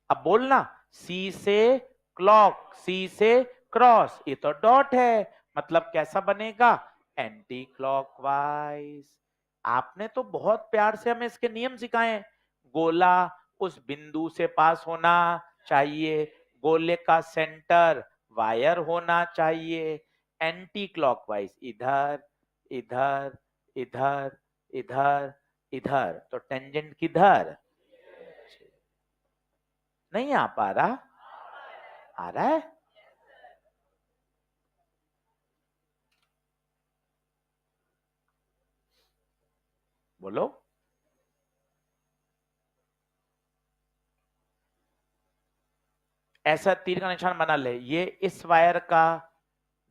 अब बोलना, सी से क्लॉक, सी से क्रॉस, ये तो डॉट है, मतलब कैसा बनेगा? Anti clockwise. आपने तो बहुत प्यार से हमें इसके नियम सिखाए। गोला उस बिंदु से पास होना चाहिए, गोले का सेंटर वायर होना चाहिए, एंटी क्लॉकवाइज इधर, इधर, इधर, इधर, इधर, तो टेंजेंट किधर? नहीं आ पा रहा? आ रहा है? बोलो। ऐसा तीर का निशान बना ले, ये इस वायर का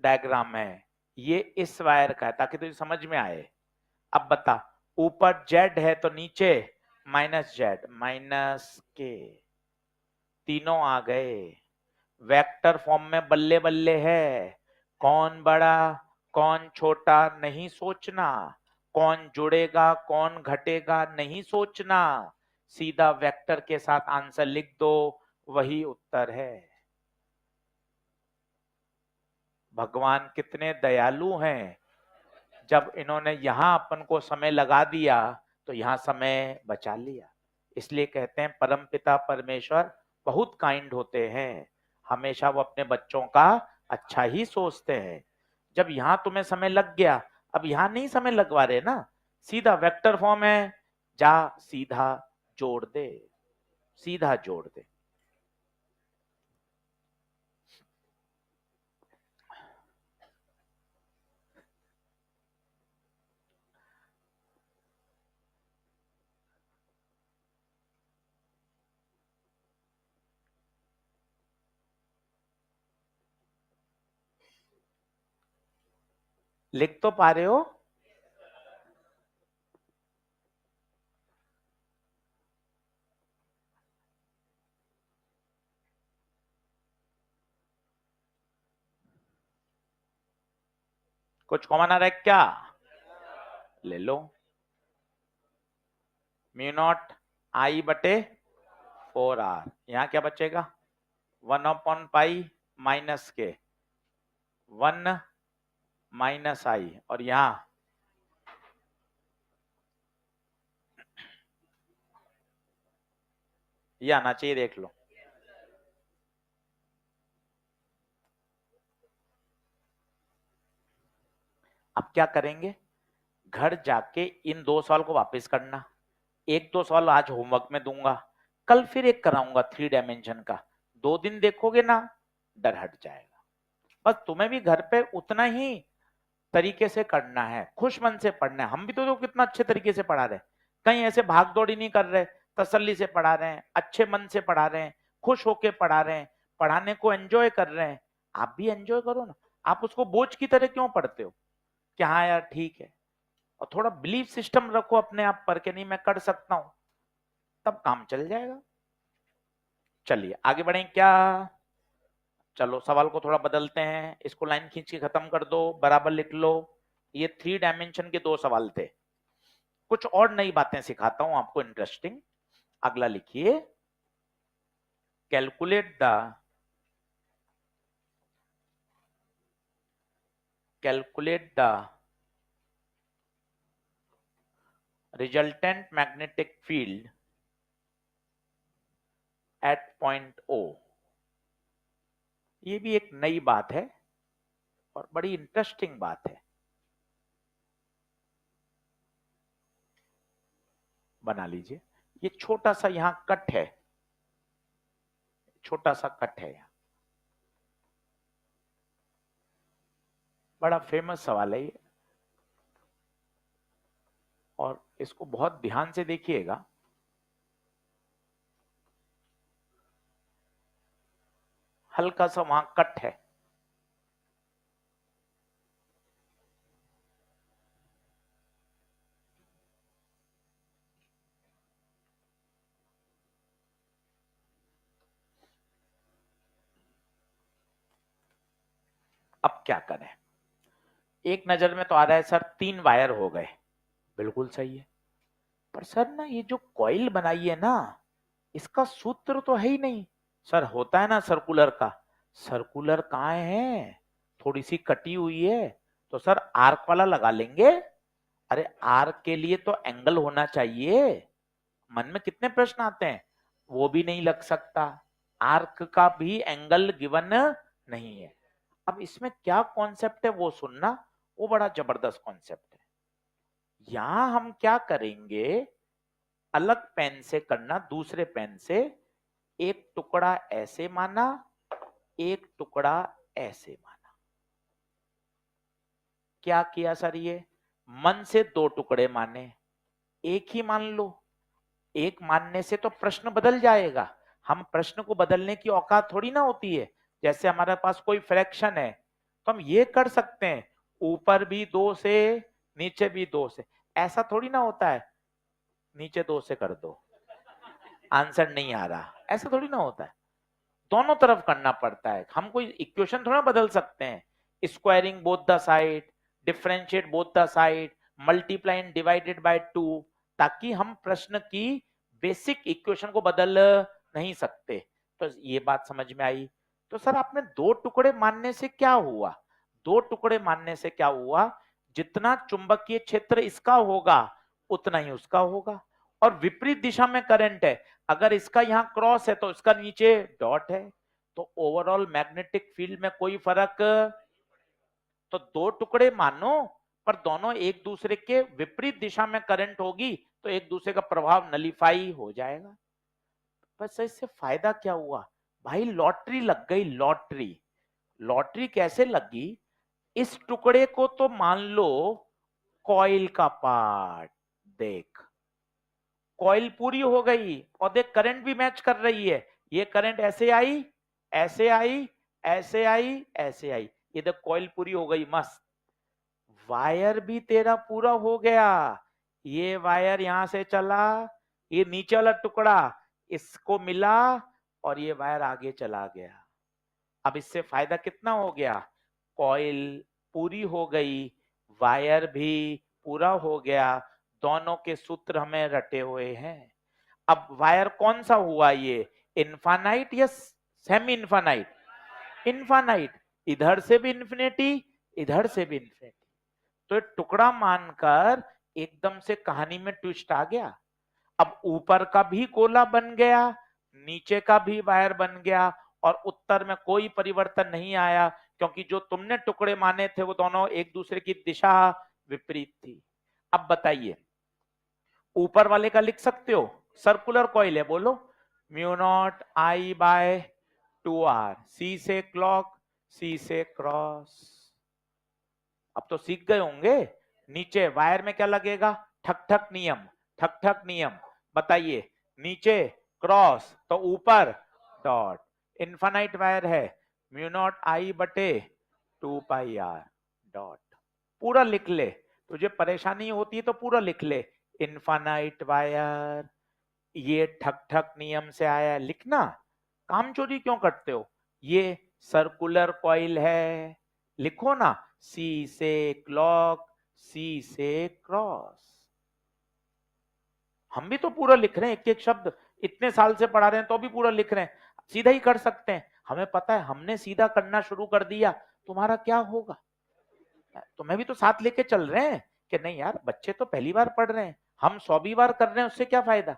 डायग्राम है, ये इस वायर का है, ताकि तुझे समझ में आए। अब बता, ऊपर जेड है तो नीचे माइनस जेड, माइनस के, तीनों आ गए। वेक्टर फॉर्म में बल्ले बल्ले है, कौन बड़ा कौन छोटा नहीं सोचना, कौन जुड़ेगा कौन घटेगा नहीं सोचना, सीधा वेक्टर के साथ आंसर लिख दो, वही उत्तर है। भगवान कितने दयालु हैं, जब इन्होंने यहां अपन को समय लगा दिया तो यहां समय बचा लिया। इसलिए कहते हैं परमपिता परमेश्वर बहुत काइंड होते हैं, हमेशा वो अपने बच्चों का अच्छा ही सोचते हैं। जब यहां तुम्हें समय लग गया, अब यहां नहीं समय लगवा रहे ना, सीधा वेक्टर फॉर्म है, जा सीधा जोड़ दे, सीधा जोड़ दे। लिख तो पा रहे हो? कुछ कॉमन आ रहा है क्या? ले लो, म्यू नॉट आई बटे 4r, यहां क्या बचेगा? 1/पाई माइनस के 1 माइनस आई, और यहां ये आना चाहिए, देख लो। अब क्या करेंगे? घर जाके इन 2 सवाल को वापस करना। एक 2 सवाल आज होमवर्क में दूंगा, कल फिर एक कराऊंगा 3 डायमेंशन का। 2 दिन देखोगे ना, डर हट जाएगा। बस तुम्हें भी घर पे उतना ही तरीके से करना है, खुश मन से पढ़ना है। हम भी तो कितना अच्छे तरीके से पढ़ा रहे हैं, कहीं ऐसे भाग दौड़ी नहीं कर रहे, तसल्ली से पढ़ा रहे हैं, अच्छे मन से पढ़ा रहे हैं, खुश होके पढ़ा रहे हैं, पढ़ाने को एंजॉय कर रहे हैं। आप भी एंजॉय करो ना, आप उसको बोझ की तरह क्यों पढ़ते हो कि हाँ यार ठीक है। और थोड़ा बिलीफ सिस्टम रखो अपने आप पर कि नहीं मैं कर सकता हूं, तब काम चल जाएगा। चलिए आगे बढ़ें क्या? चलो सवाल को थोड़ा बदलते हैं, इसको लाइन खींच के खत्म कर दो, बराबर लिख लो। ये 3 डायमेंशन के 2 सवाल थे। कुछ और नई बातें सिखाता हूं आपको इंटरेस्टिंग। अगला लिखिए, calculate the resultant magnetic field eight point O। ये भी एक नई बात है और बड़ी इंटरेस्टिंग बात है, बना लीजिए। ये छोटा सा यहां कट है, छोटा सा कट है यहाँ। बड़ा फेमस सवाल है ये, और इसको बहुत ध्यान से देखिएगा। हल्का सा वहां कट है, अब क्या करें? एक नजर में तो आ रहा है सर 3 वायर हो गए, बिल्कुल सही है। पर सर ना ये जो कॉइल बनाई है ना, इसका सूत्र तो है ही नहीं। सर होता है ना सर्कुलर का, सर्कुलर कहाँ है? थोड़ी सी कटी हुई है, तो सर आर्क वाला लगा लेंगे। अरे आर्क के लिए तो एंगल होना चाहिए। मन में कितने प्रश्न आते हैं, वो भी नहीं लग सकता, आर्क का भी एंगल गिवन नहीं है। अब इसमें क्या कॉन्सेप्ट है वो सुनना, वो बड़ा जबरदस्त कॉन्सेप्ट है। यहां हम क्या करेंगे, अलग पेन से करना, दूसरे पेन से। एक टुकड़ा ऐसे माना, एक टुकड़ा ऐसे माना। क्या किया सर? ये मन से 2 टुकड़े माने, एक ही मान लो। एक मानने से तो प्रश्न बदल जाएगा। हम प्रश्न को बदलने की औकात थोड़ी ना होती है। जैसे हमारे पास कोई फ्रैक्शन है, तो हम ये कर सकते हैं, ऊपर भी 2 से, नीचे भी 2 से। ऐसा थोड़ी ना होता है, नीचे 2 से कर दो, आंसर नहीं आ रहा, ऐसा थोड़ी ना होता है। दोनों तरफ करना पड़ता है। हम कोई इक्वेशन थोड़ा बदल सकते हैं। Squaring both the side, differentiate both the side, multiply and divided by 2, ताकि हम प्रश्न की बेसिक इक्वेशन को बदल नहीं सकते। तो ये बात समझ में आई। तो सर आपने 2 टुकड़े मानने से क्या हुआ? 2 टुकड़े मानने से क्या हुआ, जितना चुंबकीय क्षेत्र इसका होगा उतना ही उसका होगा, और विपरीत दिशा में करंट है। अगर इसका यहाँ क्रॉस है तो इसका नीचे डॉट है, तो ओवरऑल मैग्नेटिक फील्ड में कोई फर्क। तो 2 टुकड़े मानो, पर दोनों एक दूसरे के विपरीत दिशा में करंट होगी, तो एक दूसरे का प्रभाव नलीफाई हो जाएगा। बस इससे फायदा क्या हुआ भाई? लॉटरी लग गई, लॉटरी। लॉटरी कैसे लगी? इस टुकड़े को तो मान लो कॉइल का पार्ट, देख कॉइल पूरी हो गई, और देख करंट भी मैच कर रही है। ये करंट ऐसे आई, ऐसे आई, ऐसे आई, ऐसे आई, ये देख कॉइल पूरी हो गई, मस्त। वायर भी तेरा पूरा हो गया। ये वायर यहां से चला, ये नीचे वाला टुकड़ा इसको मिला, और ये वायर आगे चला गया। अब इससे फायदा कितना हो गया? कॉइल पूरी हो गई, वायर भी पूरा हो गया, दोनों के सूत्र हमें रटे हुए हैं। अब वायर कौन सा हुआ ये, इनफानाइट या सेमी इनफानाइट? इनफानाइट, इधर से भी इन्फिनिटी, इधर से भी इन्फिनिटी। तो टुकड़ा मानकर एकदम से कहानी में ट्विस्ट आ गया। अब ऊपर का भी गोला बन गया, नीचे का भी वायर बन गया, और उत्तर में कोई परिवर्तन नहीं आया, क्योंकि जो तुमने टुकड़े माने थे वो दोनों एक दूसरे की दिशा विपरीत थी। अब बताइए, ऊपर वाले का लिख सकते हो, सर्कुलर कॉइल है, बोलो mu naught I by 2r, सी से क्लॉक, सी से क्रॉस। अब तो सीख गए होंगे। नीचे वायर में क्या लगेगा, ठक ठक नियम, ठक ठक नियम। बताइए, नीचे क्रॉस तो ऊपर डॉट। इनफाइनाइट वायर है, म्यू नॉट आई बटे 2πr डॉट। पूरा लिख ले, तुझे परेशानी होती है तो पूरा लिख ले। इनफाइनाइट वायर, ये ठक ठक नियम से आया, लिखना। काम चोरी क्यों करते हो? ये सर्कुलर कॉइल है, लिखो ना, सी से क्लॉक, सी से क्रॉस। हम भी तो पूरा लिख रहे हैं, एक एक शब्द इतने साल से पढ़ा रहे हैं तो भी पूरा लिख रहे हैं। सीधा ही कर सकते हैं, हमें पता है, हमने सीधा करना शुरू कर दिया, तुम्हारा क्या होगा? तुम्हें भी तो साथ लेके चल रहे हैं कि नहीं यार, बच्चे तो पहली बार पढ़ रहे हैं, हम 100वीं बार कर रहे हैं, उससे क्या फायदा?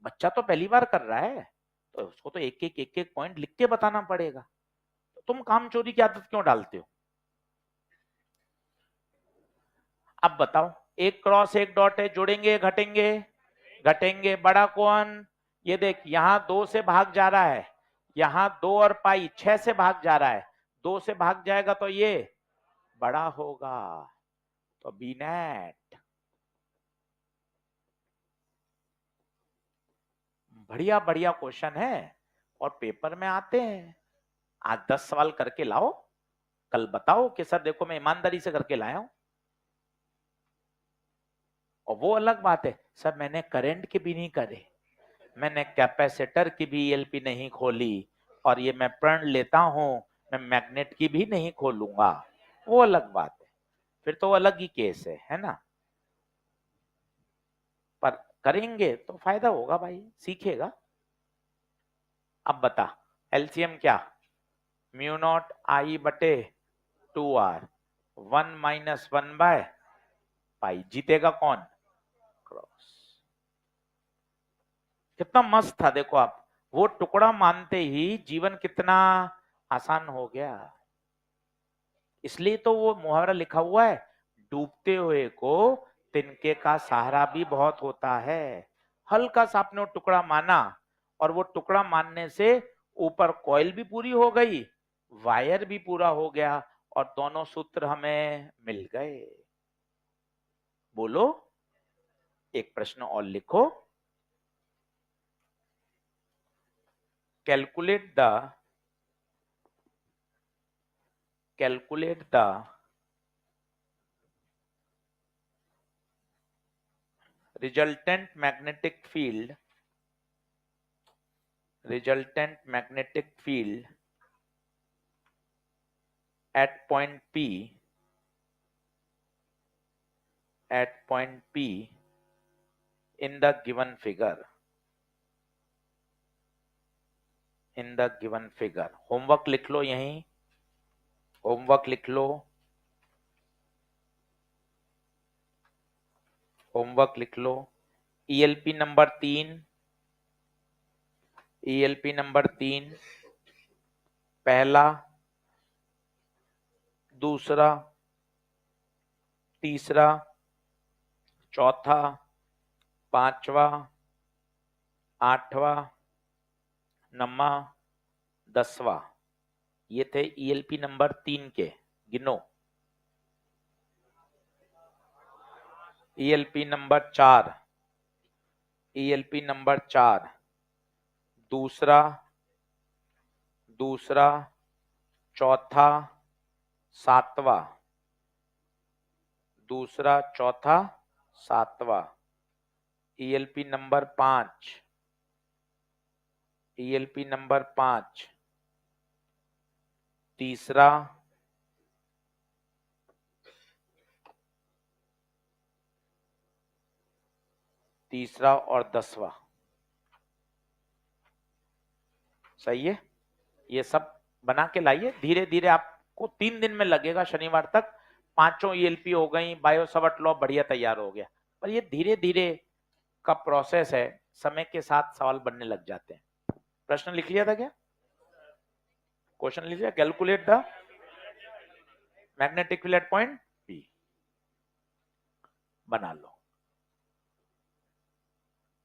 बच्चा तो पहली बार कर रहा है, तो उसको तो एक एक पॉइंट लिख के बताना पड़ेगा। तो तुम काम चोरी की आदत क्यों डालते हो? अब बताओ, एक क्रॉस एक डॉट है, जुड़ेंगे घटेंगे? घटेंगे। बड़ा कौन? ये देख, यहां 2 से भाग जा रहा है, यहां 2 और पाई 6 से भाग जा रहा है, 2 से भाग जाएगा तो ये बड़ा होगा, तो बी नेट। बढ़िया बढ़िया क्वेश्चन है और पेपर में आते हैं। आज 10 सवाल करके लाओ, कल बताओ कि सर देखो मैं ईमानदारी से करके लाया हूं। और वो अलग बात है, सर मैंने करंट के भी नहीं करे, मैंने कैपेसिटर की भी ईएलपी नहीं खोली, और ये मैं प्रण लेता हूं, मैं मैग्नेट की भी नहीं खोलूंगा, वो अलग बात है, फिर तो अलग ही केस है ना। पर करेंगे तो फायदा होगा भाई, सीखेगा। अब बता, एलसीएम क्या, म्यू नॉट आई बटे 2r, 1 - 1 बाय पाई, जीतेगा कौन? क्रॉस। कितना मस्त था देखो आप, वो टुकड़ा मानते ही जीवन कितना आसान हो गया। इसलिए तो वो मुहावरा लिखा हुआ है, डूबते हुए को तिनके का सहारा भी बहुत होता है। हल्का सा आपने वो टुकड़ा माना, और वो टुकड़ा मानने से ऊपर कॉइल भी पूरी हो गई, वायर भी पूरा हो गया, और दोनों सूत्र हमें मिल गए। बोलो, एक प्रश्न और लिखो, calculate the resultant magnetic field at point P in the given figure. Homework लिख लो, यहीं होमवर्क लिख लो, होमवर्क लिख लो। ईएलपी नंबर 3, पहला, दूसरा, तीसरा, चौथा, पांचवा, आठवां, नौवां, 10वां, ये थे ईएलपी नंबर 3 के, गिनो। ईएलपी नंबर 4, दूसरा, चौथा, सातवां, दूसरा, चौथा, सातवां। ईएलपी नंबर 5, तीसरा, तीसरा और 10वां। सही है। ये सब बना के लाइए, धीरे धीरे आपको 3 दिन में लगेगा, शनिवार तक 5 ईएलपी हो गई, बायो सवर्ट लॉ बढ़िया तैयार हो गया। पर ये धीरे धीरे का प्रोसेस है, समय के साथ सवाल बनने लग जाते हैं। प्रश्न लिख लिया था क्या? क्वेश्चन लीजिए। Calculate the magnetic field eight point P, बना लो।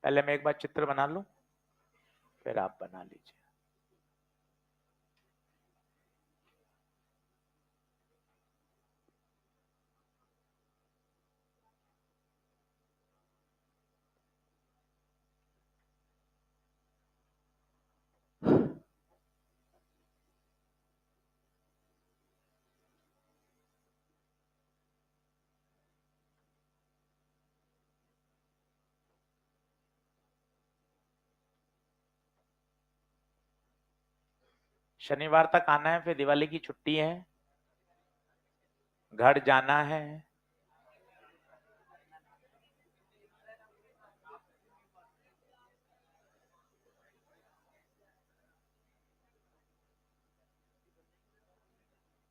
पहले मैं एक बार चित्र बना लूं, फिर आप बना लीजिए। शनिवार तक आना है, फिर दिवाली की छुट्टी है, घर जाना है।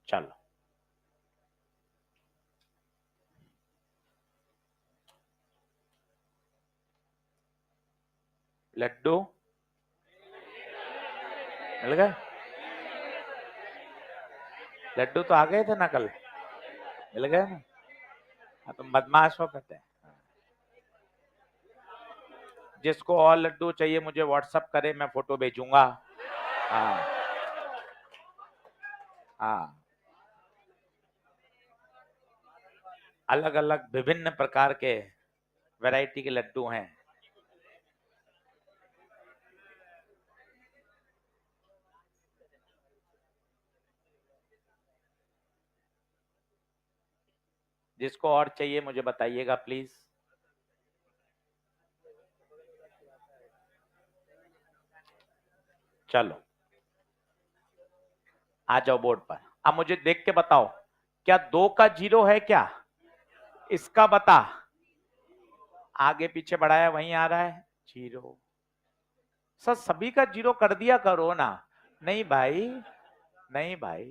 चलो, लड्डू मिल गए? लड्डू तो आ गए थे ना कल, मिल गए ना? हाँ, तो बदमाश हो कहते हैं। जिसको और लड्डू चाहिए मुझे व्हाट्सएप करे, मैं फोटो भेजूंगा। हाँ हाँ, अलग अलग विभिन्न प्रकार के वैरायटी के लड्डू हैं। जिसको और चाहिए मुझे बताइएगा प्लीज। चलो आ जाओ बोर्ड पर। अब मुझे देख के बताओ, क्या 2 का 0 है क्या? इसका बता। आगे पीछे बढ़ाया, वहीं आ रहा है 0। सर सभी का 0 कर दिया करो ना। नहीं भाई, नहीं भाई,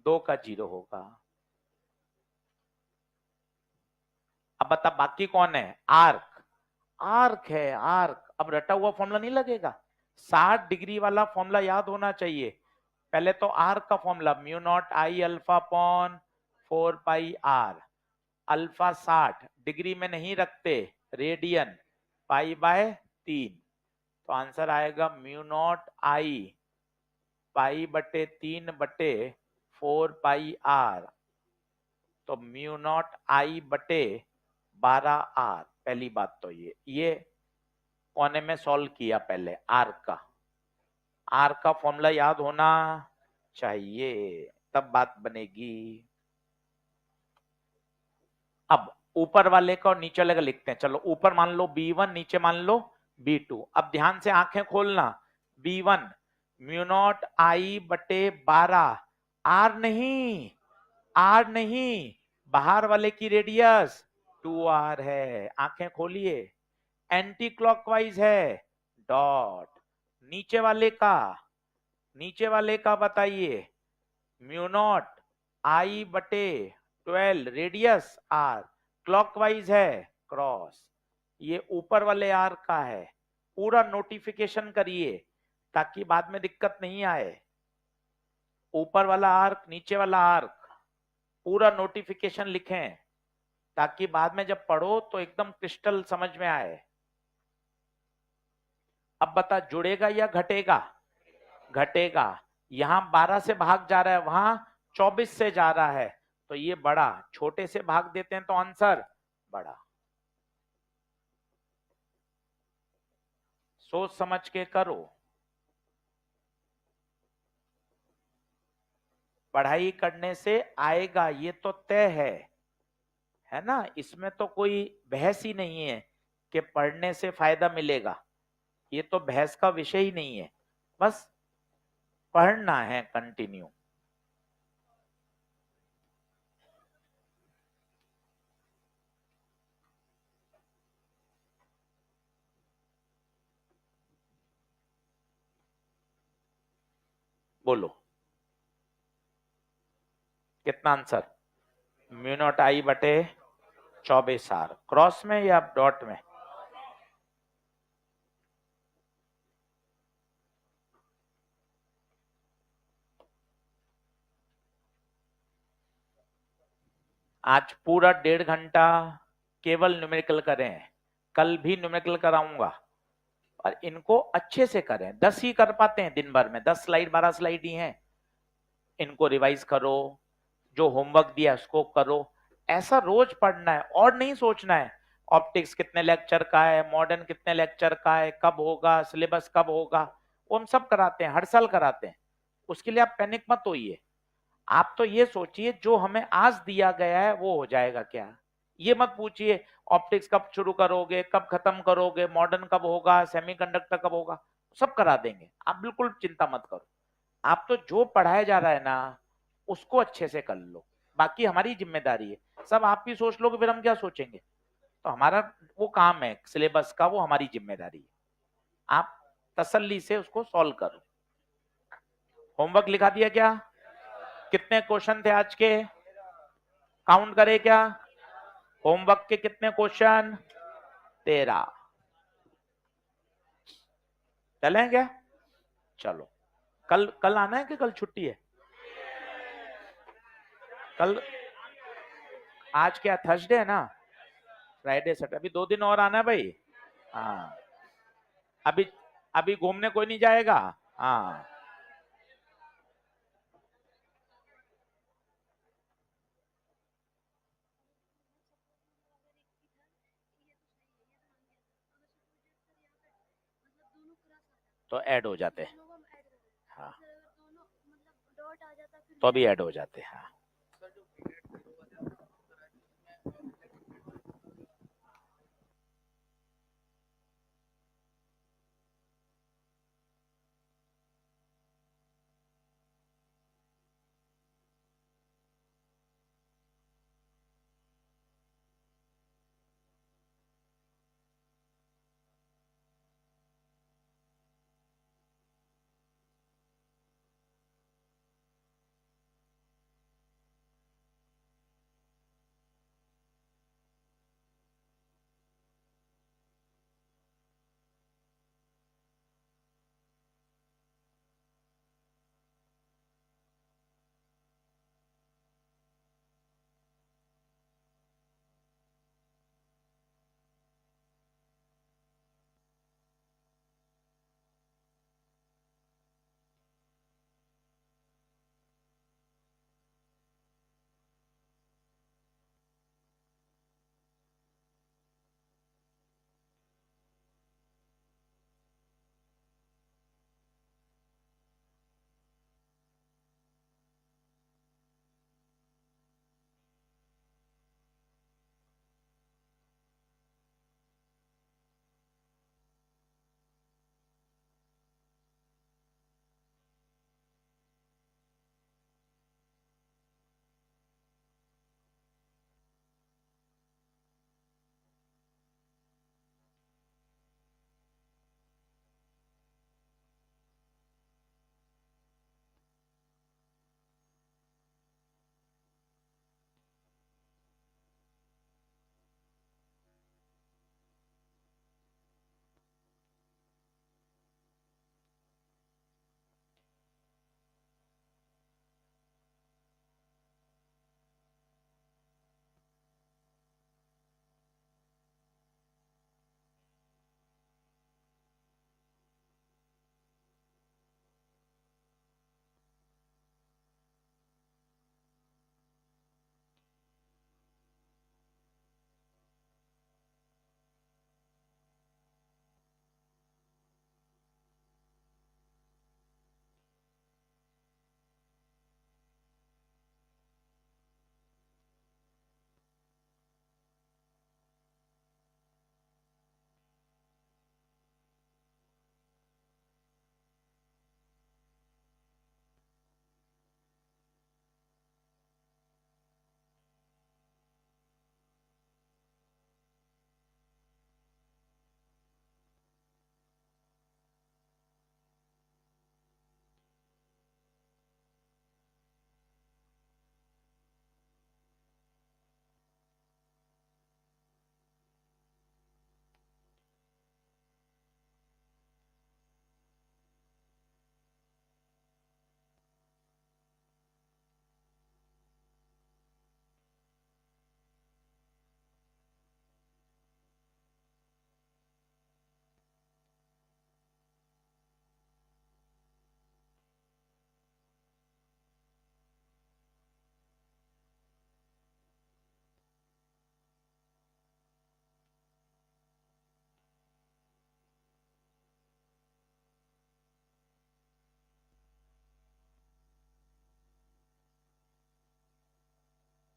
2 का 0 होगा। अब बता बाकी कौन है? आर्क, आर्क है आर्क। अब रटा हुआ फॉर्मूला नहीं लगेगा, 60 डिग्री वाला फॉर्मूला याद होना चाहिए। पहले तो आर्क का formula mu naught I alpha upon 4 pi r. Alpha 60 degree में नहीं रखते, रेडियन, पाई बाय 3। तो आंसर आएगा म्यू नॉट आई पाई बटे 3 बटे 4 पाई आर। तो म्यू नॉट आई बटे 12 आर। पहली बात तो ये कोने में सॉल्व किया पहले। आर का फॉर्मूला याद होना चाहिए, तब बात बनेगी। अब ऊपर वाले का और नीचे वाले का लिखते हैं। चलो ऊपर मान लो B1, नीचे मान लो B2। अब ध्यान से आंखें खोलना। B1 म्यू नॉट आई बटे 12, आर नहीं, आर नहीं, बाहर वाले की रेडियस 2r है। आंखें खोलिए, एंटी क्लॉकवाइज है, डॉट। नीचे वाले का, नीचे वाले का बताइए। म्यू नॉट आई बटे 12, रेडियस आर, क्लॉकवाइज है, क्रॉस। ये ऊपर वाले आर का है। पूरा नोटिफिकेशन करिए ताकि बाद में दिक्कत नहीं आए। ऊपर वाला आर्क, नीचे वाला आर्क, पूरा नोटिफिकेशन लिखें ताकि बाद में जब पढ़ो तो एकदम क्रिस्टल समझ में आए। अब बता, जुड़ेगा या घटेगा? घटेगा। यहां 12 से भाग जा रहा है, वहां 24 से जा रहा है, तो ये बड़ा। छोटे से भाग देते हैं तो आंसर बड़ा। सोच समझ के करो, पढ़ाई करने से आएगा, ये तो तय है ना। इसमें तो कोई बहस ही नहीं है कि पढ़ने से फायदा मिलेगा, ये तो बहस का विषय ही नहीं है। बस पढ़ना है कंटिन्यू। बोलो कितना आंसर? म्यू नॉट आई बटे 24R, क्रॉस में या डॉट में? आज पूरा 1.5 घंटा केवल न्यूमेरिकल करें, कल भी न्यूमेरिकल कराऊंगा, और इनको अच्छे से करें। 10 ही कर पाते हैं दिन भर में, 10 स्लाइड 12 स्लाइड ही हैं, इनको रिवाइज करो, जो होमवर्क दिया उसको करो। ऐसा रोज पढ़ना है और नहीं सोचना है ऑप्टिक्स कितने लेक्चर का है, मॉडर्न कितने लेक्चर का है, कब होगा, सिलेबस कब होगा, वो हम सब कराते हैं, हर साल कराते हैं। उसके लिए आप पैनिक मत होइए, आप तो ये सोचिए जो हमें आज दिया गया है वो हो जाएगा क्या। ये मत पूछिए ऑप्टिक्स कब शुरू करोगे, कब खत्म करोगे, मॉडर्न कब होगा, सेमीकंडक्टर कब होगा, सब करा देंगे, आप बिल्कुल चिंता मत करो। आप तो जो पढ़ाया जा रहा है ना उसको अच्छे से कर लो, बाकी हमारी जिम्मेदारी है। सब आप भी सोच लो कि फिर हम क्या सोचेंगे, तो हमारा वो काम है सिलेबस का, वो हमारी जिम्मेदारी है। आप तसल्ली से उसको सॉल्व करो। होमवर्क लिखा दिया क्या? कितने क्वेश्चन थे आज के, काउंट करे क्या? होमवर्क के कितने क्वेश्चन? 13। चलें क्या? चलो, कल कल आना है कि कल छुट्टी है? कल, आज क्या थर्सडे है ना, फ्राइडे सैटरडे, अभी 2 दिन और आना है भाई। हाँ, अभी अभी घूमने कोई नहीं जाएगा। हाँ, तो ऐड हो जाते हैं। हाँ, तो भी ऐड हो जाते हैं। हाँ,